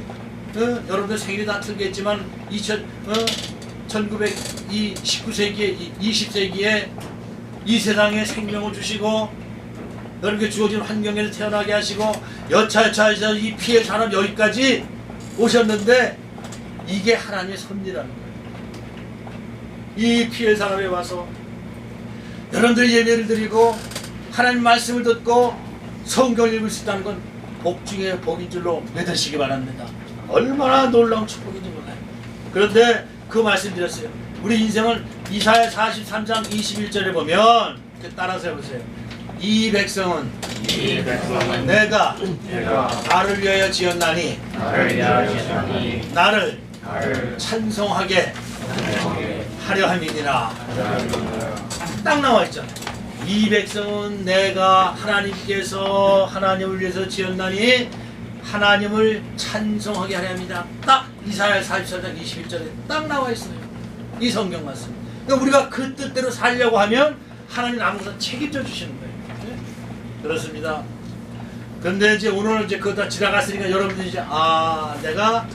여러분들 생일이 다 틀겠지만 19세기에 20세기에 이 세상에 생명을 주시고 여러분께 주어진 환경에서 태어나게 하시고 여차여차해서 이 피해 산업 여기까지 오셨는데, 이게 하나님의 섭리라는 거예요. 이 피해 산업에 와서 여러분들이 예배를 드리고 하나님 말씀을 듣고 성경을 읽을 수 있다는 건 복 중에 복인 줄로 믿으시기 바랍니다. 얼마나 놀라운 축복인지 몰라요. 그런데 그 말씀 드렸어요. 우리 인생은 이사야 43장 21절에 보면, 따라서 해보세요. 이 백성은 내가 나를 위하여 지었나니 나를 찬송하게 하려 함이니라. 딱 나와 있잖아요. 이 백성은 내가 하나님께서 하나님을 위해서 지었나니 하나님을 찬송하게 하려 합니다. 딱 이사야 44장 21절에 딱 나와 있어요. 이 성경 말씀. 그러니까 우리가 그 뜻대로 살려고 하면 하나님 아무것도 책임져 주시는 거예요. 네? 그렇습니다. 근데 이제 오늘 이제 그거 다 지나갔으니까 여러분들이 이제 내가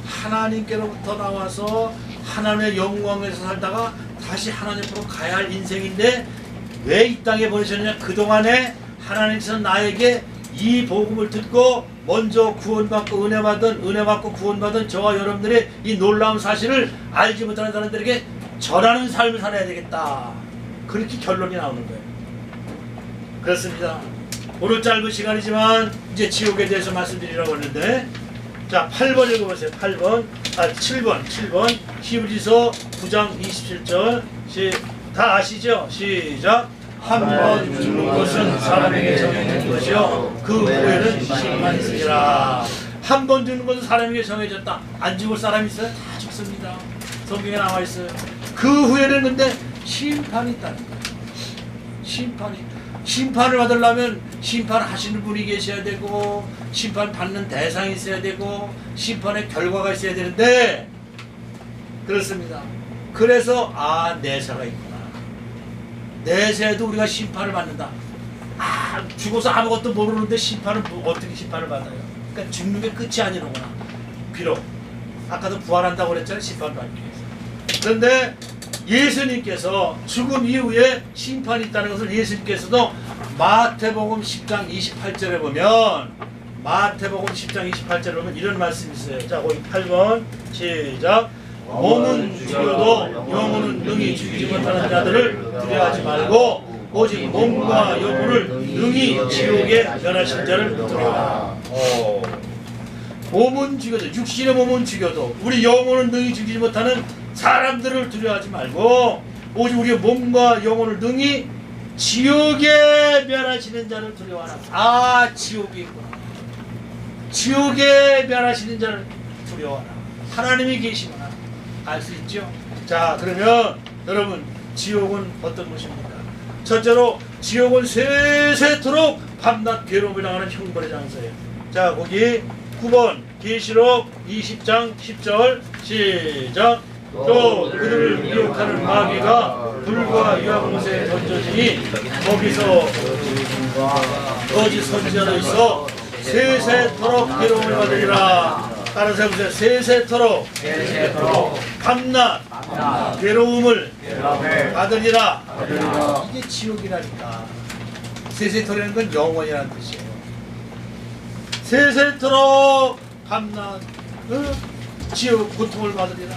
하나님께로부터 나와서 하나님의 영광에서 살다가 다시 하나님 앞으로 가야 할 인생인데 왜 이 땅에 보내셨느냐? 그동안에 하나님께서 나에게 이 복음을 듣고 먼저 구원받고 은혜받고 구원받은 저와 여러분들의 이 놀라운 사실을 알지 못하는 사람들에게 전하는 삶을 살아야 되겠다. 그렇게 결론이 나오는 거예요. 그렇습니다. 오늘 짧은 시간이지만 이제 지옥에 대해서 말씀드리려고 했는데, 자 8번 읽어보세요. 7번 히브리서 9장 27절 다 아시죠? 시작. 한 번 죽는 것은 사람에게 정해진 것이요 그 후에는 심판이 있으리라. 한 번 죽는 것은 사람에게 정해졌다. 안 죽을 사람이 있어요? 다 죽습니다. 성경에 나와 있어요. 그 후에는 근데 심판이 있다는 거예요. 심판을 받으려면 심판하시는 분이 계셔야 되고 심판 받는 대상이 있어야 되고 심판의 결과가 있어야 되는데, 그렇습니다. 그래서 내세가 있구나. 내세에도 우리가 심판을 받는다. 죽어서 아무것도 모르는데 심판을 어떻게 심판을 받아요? 그러니까 죽는 게 끝이 아니로구나. 비록 아까도 부활한다고 그랬잖아요. 심판을 받기 위해서. 그런데 예수님께서 죽음 이후에 심판이 있다는 것을 예수님께서도 마태복음 10장 28절에 보면 이런 말씀이 있어요. 자, 거기 8번 시작. 몸은 죽여도 영혼은 능히 죽이지 못하는 자들을 두려워하지 말고 오직 몸과 영혼을 능히 지옥에 면하신 자를 두려워하라. 몸은 죽여도, 육신의 몸은 죽여도 우리 영혼은 능히 죽이지 못하는 사람들을 두려워하지 말고 오직 우리의 몸과 영혼을 능히 지옥에 멸하시는 자를 두려워하라. 지옥이 있구나. 지옥에 멸하시는 자를 두려워하라. 하나님이 계시구나. 알 수 있죠? 자, 그러면 여러분, 지옥은 어떤 곳입니까? 첫째로 지옥은 세세토록 밤낮 괴로움을 당하는 형벌의 장소예요. 자, 거기 9번 계시록 20장 10절 시작. 또 그들을 미혹하는 마귀가 불과 유황못에 던져지니 거기서 거짓 선지자도 있어 세세토록 괴로움을 받으리라. 따라서 해보세요. 세세토록 밤낮 괴로움을 받으리라. 이게 지옥이라니까. 세세토록이라는 건 영원이라는 뜻이에요. 세세토록 밤낮 지옥 고통을 받으리라.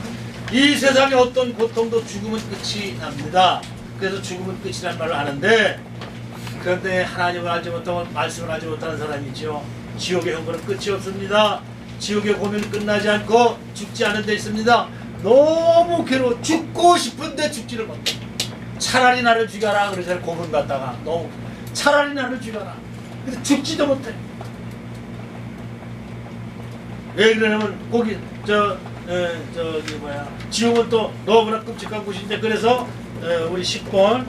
이 세상에 어떤 고통도 죽음은 끝이 납니다. 그래서 죽음은 끝이라는 말을 하는데, 그런데 하나님을 알지 못하고 말씀을 알지 못하는 사람이죠. 지옥의 형벌은 끝이 없습니다. 지옥의 고민은 끝나지 않고 죽지 않은 데 있습니다. 너무 괴로워 죽고 싶은데 죽지를 못해. 차라리 나를 죽여라 그러잖아요. 고문 갖다가 너무 차라리 나를 죽여라. 근데 죽지도 못해. 왜 그러냐면 거기 저기 뭐야 지옥은 또 너무나 끔찍한 곳인데, 그래서 우리 10번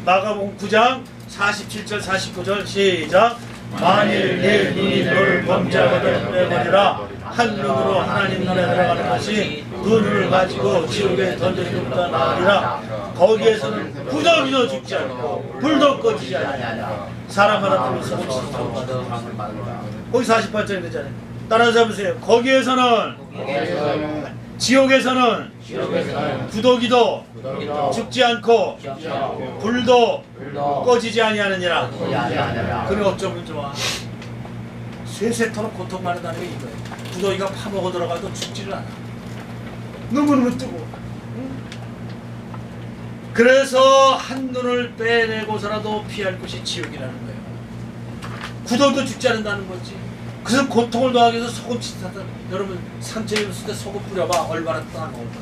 마가복음 9장 47절 49절 시작. 만일 내 눈이 너를 범죄하거든 빼버리라. 한 눈으로 하나님 나라에 들어가는 것이 눈을 가지고 지옥에 던져진 것보다 나으리라. 거기에서는 부정이도 죽지 않고 불도 꺼지지 않으리라. 사람마다 불을 소금치는 거기 48절에 되잖아요. 따라서 해보세요. 거기에서는 지옥에서는 구더기도 죽지 않고 불도 꺼지지 아니하느니라. 그래 어쩌면 좋아. 세세토록 고통받는다는 게 이거예요. 구더기가 파먹어 들어가도 죽지를 않아. 너무너무 뜨거워. 그래서 한눈을 빼내고서라도 피할 것이 지옥이라는 거예요. 구더기도 죽지 않는다는 거지. 그래서 고통을 더하기 위해서 소금 치사다. 여러분 상처 입었을 때 소금 뿌려봐. 얼마나 따가울까.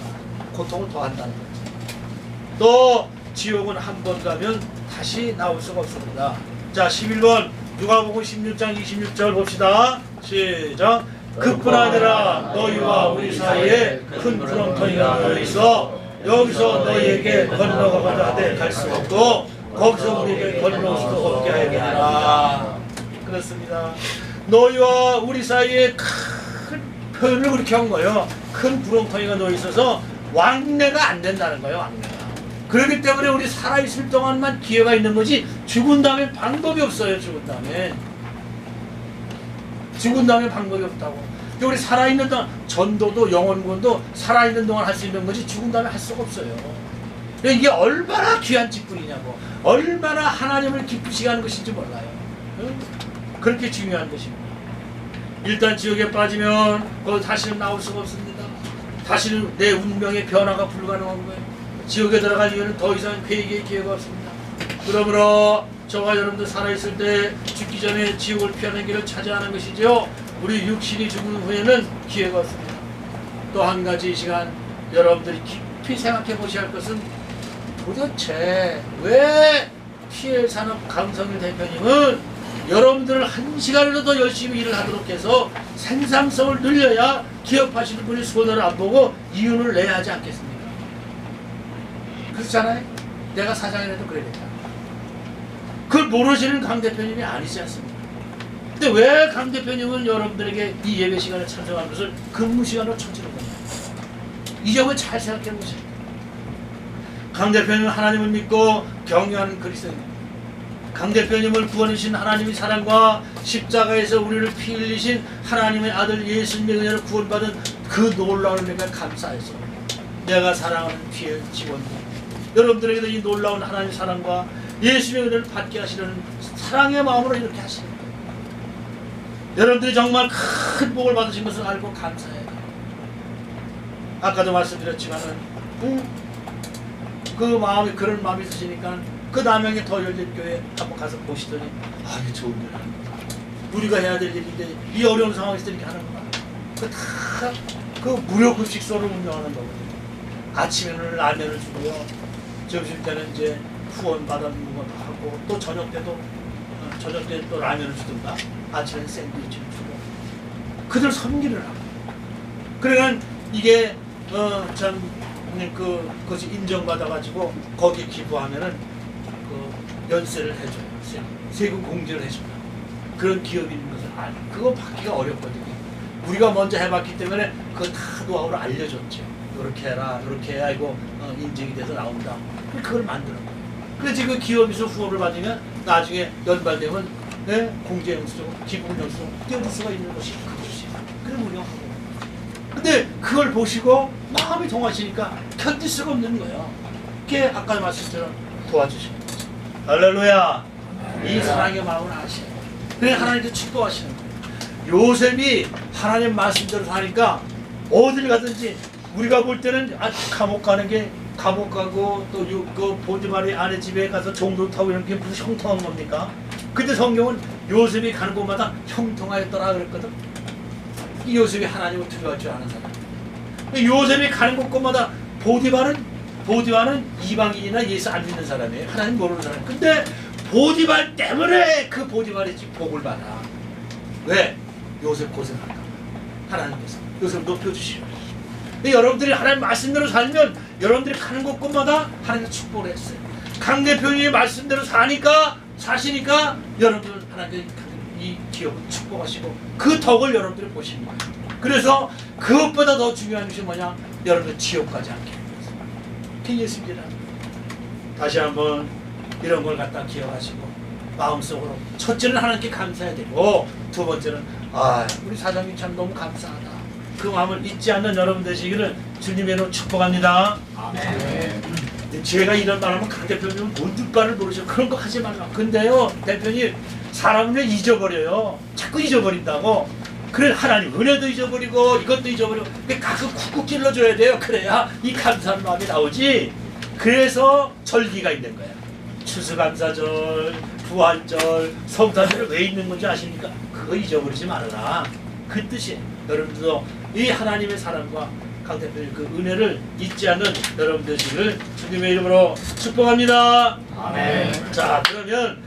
고통을 더한다는 거지. 또 지옥은 한 번 가면 다시 나올 수가 없습니다. 자 11번 누가복음 16장 26절 봅시다. 시작. 그뿐 아니라 너희와 우리 사이에 큰 구렁텅이가 놓여 있어 여기서 너희에게 건너가고자 하되 갈 수 없고 거기서 우리에게 건너올 수도 없게 하겠느라. 그렇습니다. 너희와 우리 사이에 큰 표현을 그렇게 한 거예요. 큰 구렁텅이가 놓여 있어서 왕래가 안 된다는 거예요. 왕래가. 그렇기 때문에 우리 살아있을 동안만 기회가 있는 거지 죽은 다음에 방법이 없어요. 죽은 다음에 방법이 없다고. 우리 살아있는 동안 전도도 영혼구원도 살아있는 동안 할 수 있는 거지 죽은 다음에 할 수가 없어요. 이게 얼마나 귀한 직분이냐고, 얼마나 하나님을 기쁘시게 하는 것인지 몰라요. 그렇게 중요한 것입니다. 일단 지옥에 빠지면 거기 다시는 나올 수가 없습니다. 다시는 내 운명의 변화가 불가능한 거예요. 지옥에 들어갈 이유는 더 이상 회개의 기회가 없습니다. 그러므로 저와 여러분들 살아있을 때 죽기 전에 지옥을 피하는 길을 찾아야 하는 것이죠. 우리 육신이 죽은 후에는 기회가 없습니다. 또 한 가지 이 시간 여러분들이 깊이 생각해 보셔야 할 것은 도대체 왜 PL산업 강성일 대표님은 여러분들을 한 시간이라도 더 열심히 일을 하도록 해서 생산성을 늘려야 기업하시는 분이 손해를 안 보고 이윤을 내야 하지 않겠습니까? 그렇잖아요? 내가 사장이라도 그래야겠다. 그걸 모르시는 강 대표님이 아니지 않습니까? 근데 왜 강 대표님은 여러분들에게 이 예배 시간에 참석하는 것을 근무 시간으로 쳐주는 거냐? 이 점을 잘 생각해 보세요. 강 대표님은 하나님을 믿고 경외하는 그리스도입니다. 강 대표님을 구원하신 하나님의 사랑과 십자가에서 우리를 피 흘리신 하나님의 아들 예수님의 은혜를 구원받은 그 놀라운 은혜가 감사해서 내가 사랑하는 피의 직원들, 여러분들에게도 이 놀라운 하나님의 사랑과 예수님의 은혜를 받게 하시려는 사랑의 마음으로 이렇게 하시는 거예요. 여러분들이 정말 큰 복을 받으신 것을 알고 감사해요. 아까도 말씀드렸지만은 그 마음이 그런 마음이 있으시니까 그 남양의 더 열린 교회 한번 가서 보시더니 아 이게 좋은 일 하는 거다. 우리가 해야 될 일인데 이 어려운 상황에서 이렇게 하는구나. 그 무료 급식소를 운영하는 거거든요. 아침에는 라면을 주고요. 점심 때는 이제 후원 받아주는 것도 하고 또 저녁 때도 또 라면을 주든가 아침에는 샌드위치를 주고 그들 섬기를 하고 그러니까 이게 참 그것이 인정받아가지고 거기에 기부하면은 그 연세를 해줘요. 세금 공제를 해준다. 그런 기업이 있는 것을 그거 받기가 어렵거든요. 우리가 먼저 해봤기 때문에 그거 다 노하우를 알려줬죠. 이렇게 해라, 이렇게 해야 이거 인증이 돼서 나온다. 그걸 만드는 거예요. 그래서 그 기업에서 후원을 받으면 나중에 연발되면 공제영수증, 기부영수증 떼어줄 수가 있는 것이 그것이에요. 그걸 운영하고. 근데 그걸 보시고 마음이 동하시니까 견딜 수가 없는 거예요. 그게 아까 말씀처럼 도와주시는 거죠. 할렐루야. 이 사랑의 마음을 아시는 거예요. 그래 하나님께 축복하시는 거예요. 요셉이 하나님 말씀대로 사니까 어딜 가든지 우리가 볼 때는 감옥 가는 게 감옥 가고 또 그 보디발의 아내 집에 가서 종도 타고 이런 게 무슨 형통한 겁니까? 근데 성경은 요셉이 가는 곳마다 형통하였더라 그랬거든. 이 요셉이 하나님을 두려워할 줄 아는 사람. 요셉이 가는 곳마다 보디발은 이방인이나 예수 안 믿는 사람이에요. 하나님 모르는 사람. 근데 보디발 때문에 그 보디발의 집 복을 받아. 왜? 요셉 고생한다. 하나님께서 요셉 높여주시오. 여러분들이 하나님 말씀대로 살면 여러분들이 가는 곳곳마다 하나님의 축복을 했어요. 강 대표님의 말씀대로 사시니까 여러분 하나님께 이 기업을 축복하시고 그 덕을 여러분들이 보시는 거예요. 그래서 그것보다 더 중요한 것이 뭐냐? 여러분들 지옥 가지 않게 하는 거예요. 그게 예수입니다. 다시 한번 이런 걸 갖다 기억하시고 마음속으로 첫째는 하나님께 감사해야 되고 두 번째는 우리 사장님 참 너무 감사하다. 그 마음을 잊지 않는 여러분 되시기를 주님의 이름으로 축복합니다. 아멘. 제가 이런 말하면 강 대표님은 뭔 말을 모르죠. 그런 거 하지 말라. 근데요 대표님 사람을 잊어버려요. 자꾸 잊어버린다고. 그래 하나님 은혜도 잊어버리고 이것도 잊어버리고 가끔 쿡쿡 찔러줘야 돼요. 그래야 이 감사한 마음이 나오지. 그래서 절기가 있는 거야. 추수감사절, 부활절, 성탄절이 왜 있는 건지 아십니까? 그거 잊어버리지 말아라. 그 뜻이에요. 여러분들도 이 하나님의 사랑과 강 대표님 그 은혜를 잊지 않는 여러분 되시기를 주님의 이름으로 축복합니다. 아멘. 자 그러면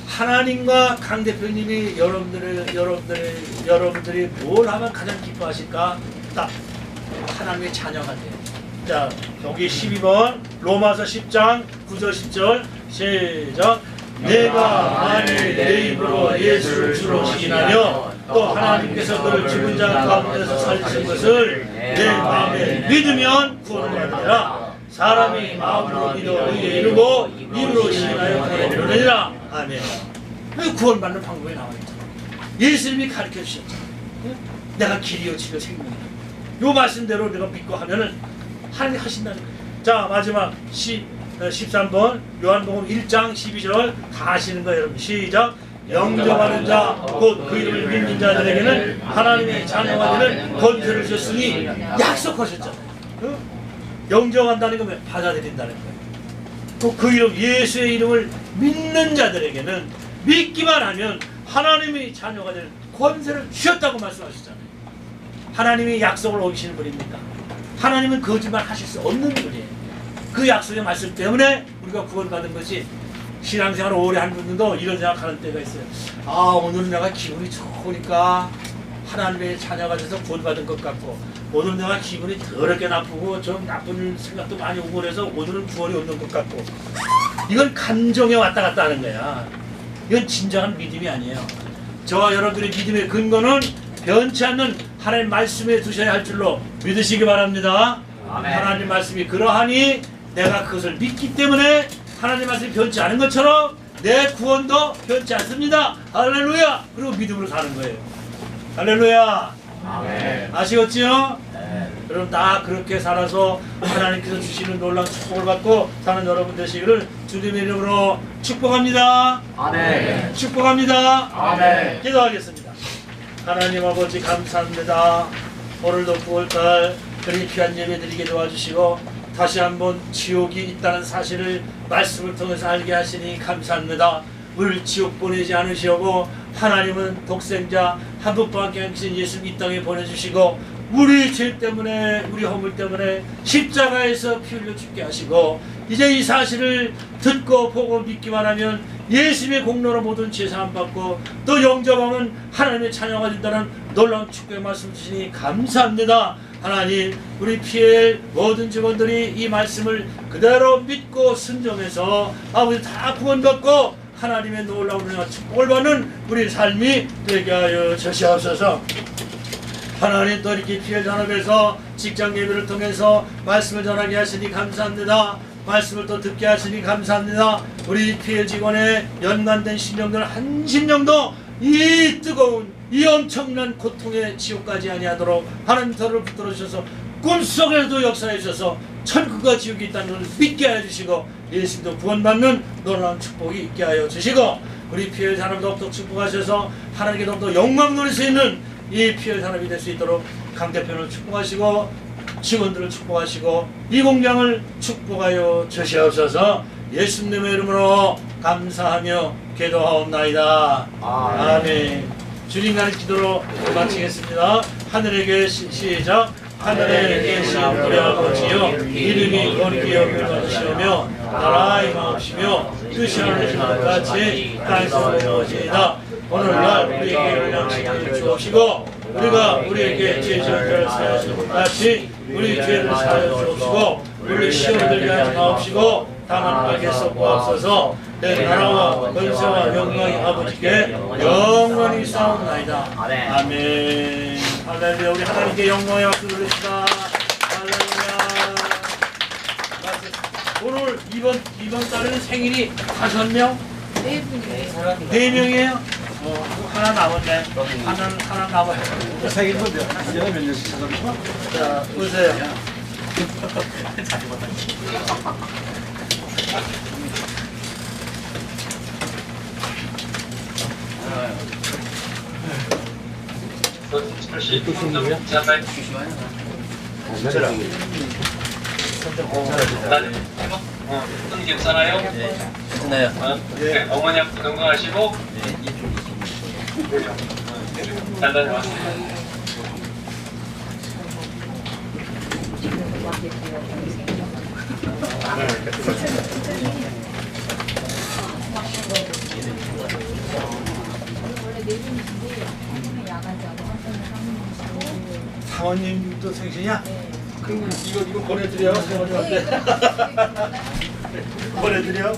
하나님과 강 대표님이 여러분들이 뭘 하면 가장 기뻐하실까? 딱 하나님의 자녀가 돼요. 자 여기 12번 로마서 10장 9절 10절 시작. 내가 만일 내 입으로 예수를 주로 시인하며 또 하나님께서 그를 죽은 자 가운데서 살리신 것을 내 마음에 믿으면 구원을 받으리라. 사람이 마음으로 믿어 의에 이르고 입으로 시인하여 구원을 이루느니라. 아멘. 구원받는 방법이 나와있죠. 예수님이 가르쳐 주셨잖아요. 내가 길이요 진리요 생명이다. 요 말씀대로 내가 믿고 하면은 하나님이 하신다는 거예요. 자 마지막 13번 요한복음 1장 12절 다 아시는 거예요 여러분. 시작. 영접하는 자 곧 그 이름을 믿는 자들에게는 하나님의 자녀가 되는 권세를 주셨으니 약속하셨잖아요. 영접한다는 건 받아들인다는 거예요. 또 그 이름 예수의 이름을 믿는 자들에게는 믿기만 하면 하나님의 자녀가 되는 권세를 주셨다고 말씀하셨잖아요. 하나님이 약속을 어기시는 분입니까? 하나님은 거짓말 하실 수 없는 분이에요. 그 약속의 말씀 때문에 우리가 구원받은 것이 신앙생활을 오래 한 분들도 이런 생각하는 때가 있어요. 오늘은 내가 기분이 좋으니까 하나님의 자녀가 돼서 구원받은 것 같고 오늘 내가 기분이 더럽게 나쁘고 좀 나쁜 생각도 많이 오고 그래서 오늘은 구원이 없는 것 같고 이건 감정에 왔다 갔다 하는 거야. 이건 진정한 믿음이 아니에요. 저와 여러분들의 믿음의 근거는 변치 않는 하나님 말씀에 두셔야 할 줄로 믿으시기 바랍니다. 아멘. 하나님 말씀이 그러하니 내가 그것을 믿기 때문에 하나님 말씀이 변치 않은 것처럼 내 구원도 변치 않습니다. 할렐루야. 그리고 믿음으로 사는 거예요. 할렐루야. 아멘. 아시겠지요? 네. 여러분 다 그렇게 살아서 하나님께서 주시는 놀라운 축복을 받고 사는 여러분 되시기를 주님의 이름으로 축복합니다. 아멘. 축복합니다. 아멘. 기도하겠습니다. 하나님 아버지 감사합니다. 오늘도 9월달 그리 귀한 예배 드리게 도와주시고 다시 한번 지옥이 있다는 사실을 말씀을 통해서 알게 하시니 감사합니다. 우리를 지옥 보내지 않으시고 하나님은 독생자 한 분밖에 안 계신 예수 이 땅에 보내주시고 우리 죄 때문에 우리 허물 때문에 십자가에서 피 흘려 죽게 하시고 이제 이 사실을 듣고 보고 믿기만 하면 예수님의 공로로 모든 죄 사함 받고 또 영접하면 하나님의 자녀가 된다는 놀라운 축복의 말씀 주시니 감사합니다. 하나님 우리 PL 모든 직원들이 이 말씀을 그대로 믿고 순종해서 아버지 다 구원받고 하나님의 놀라운 은혜와 축복을 받는 우리 삶이 되게 하여 주시옵소서. 하나님 또 이렇게 피해 잔업에서 직장 예배를 통해서 말씀을 전하게 하시니 감사합니다. 말씀을 또 듣게 하시니 감사합니다. 우리 피해 직원의 연관된 심령들 한 심령도 이 뜨거운 이 엄청난 고통의 지옥까지 아니하도록 하나님 털을 붙들어 주셔서 꿈속에도 역사해 주셔서 천국과 지옥이 있다는 것을 믿게 하여 주시고 예수님도 구원받는 놀라운 축복이 있게 하여 주시고 우리 피해 산업도 더욱더 축복하셔서 하나님께 더욱더 영광 누릴 수 있는 이 피해 산업이 될 수 있도록 강 대표를 축복하시고 직원들을 축복하시고 이 공장을 축복하여 주시옵소서. 예수님의 이름으로 감사하며 기도하옵나이다. 아멘. 주님 가는 기도로 마치겠습니다. 하늘에 계신 시작. 하늘에 계신 우리 아버지여 이름이 거룩히 여김을 받으시오며 나라가 임하옵시며 뜻이 하늘에서 같이 땅에서 이루어지이다. 오늘날 우리에게 양식을 주옵시고 우리가 우리에게 죄 지은 자를 사하여 주옵 같이 우리 죄를 사하여 주옵시고 우리 시험에 들게 하지 마옵시고 다만 악에서 구하옵소서. 내 나라와 권세와 영광이 아버지께 영원히 싸움나이다. 아멘. 할렐루야. 우리 하나님께 영광의 박수 드립시다. 할렐루야. 오늘 이번 달에는 생일이 5명? 4분이에요. 4명이에요? 하나 남았네. 하나 남아요. 생일 뭔데요? 이제는 몇 년씩 찾아보시나? 자, 보세요. 괜찮아요? 괜찮아요. 네. 어머니 아버지 건강하시고 잘 다녀왔습니다. 사원님도 생신이야? 그럼 이거 보내드려. 사원님한테. 보내드려.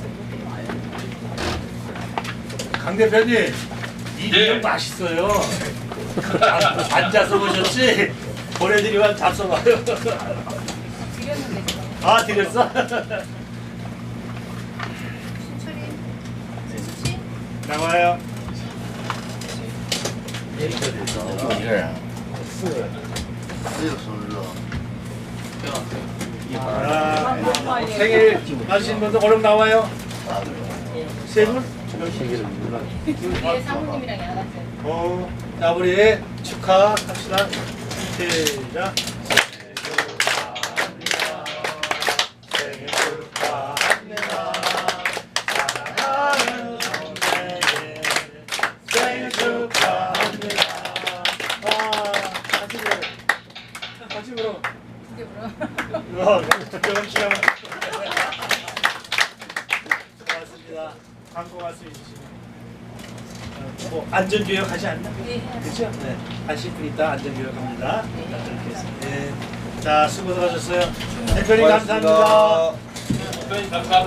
강 대표님, 이 비빔 맛있어요. 앉아서 보셨지? 보내드리면 잡숴봐요. 아, 드렸어? 나와요. 생일 하시는 분들 얼른 나와요. 세 분? 위에 사모님이랑 야갔어요. 자, 우리 축하합시다. 시작. 생일 축하합니다. 사랑하는 선생님, 생일 축하합니다. 같이 불어. 같이 불어. 두개 불어. 조금 시간. 고맙습니다. 광고 말씀 해주시면. 뭐 안전교육 하지 않나? 네, 그렇죠? 네. 한 10분 있다 안전교육 합니다. 네. 자, 수고하셨어요. 대표님 감사합니다. 감사합니다.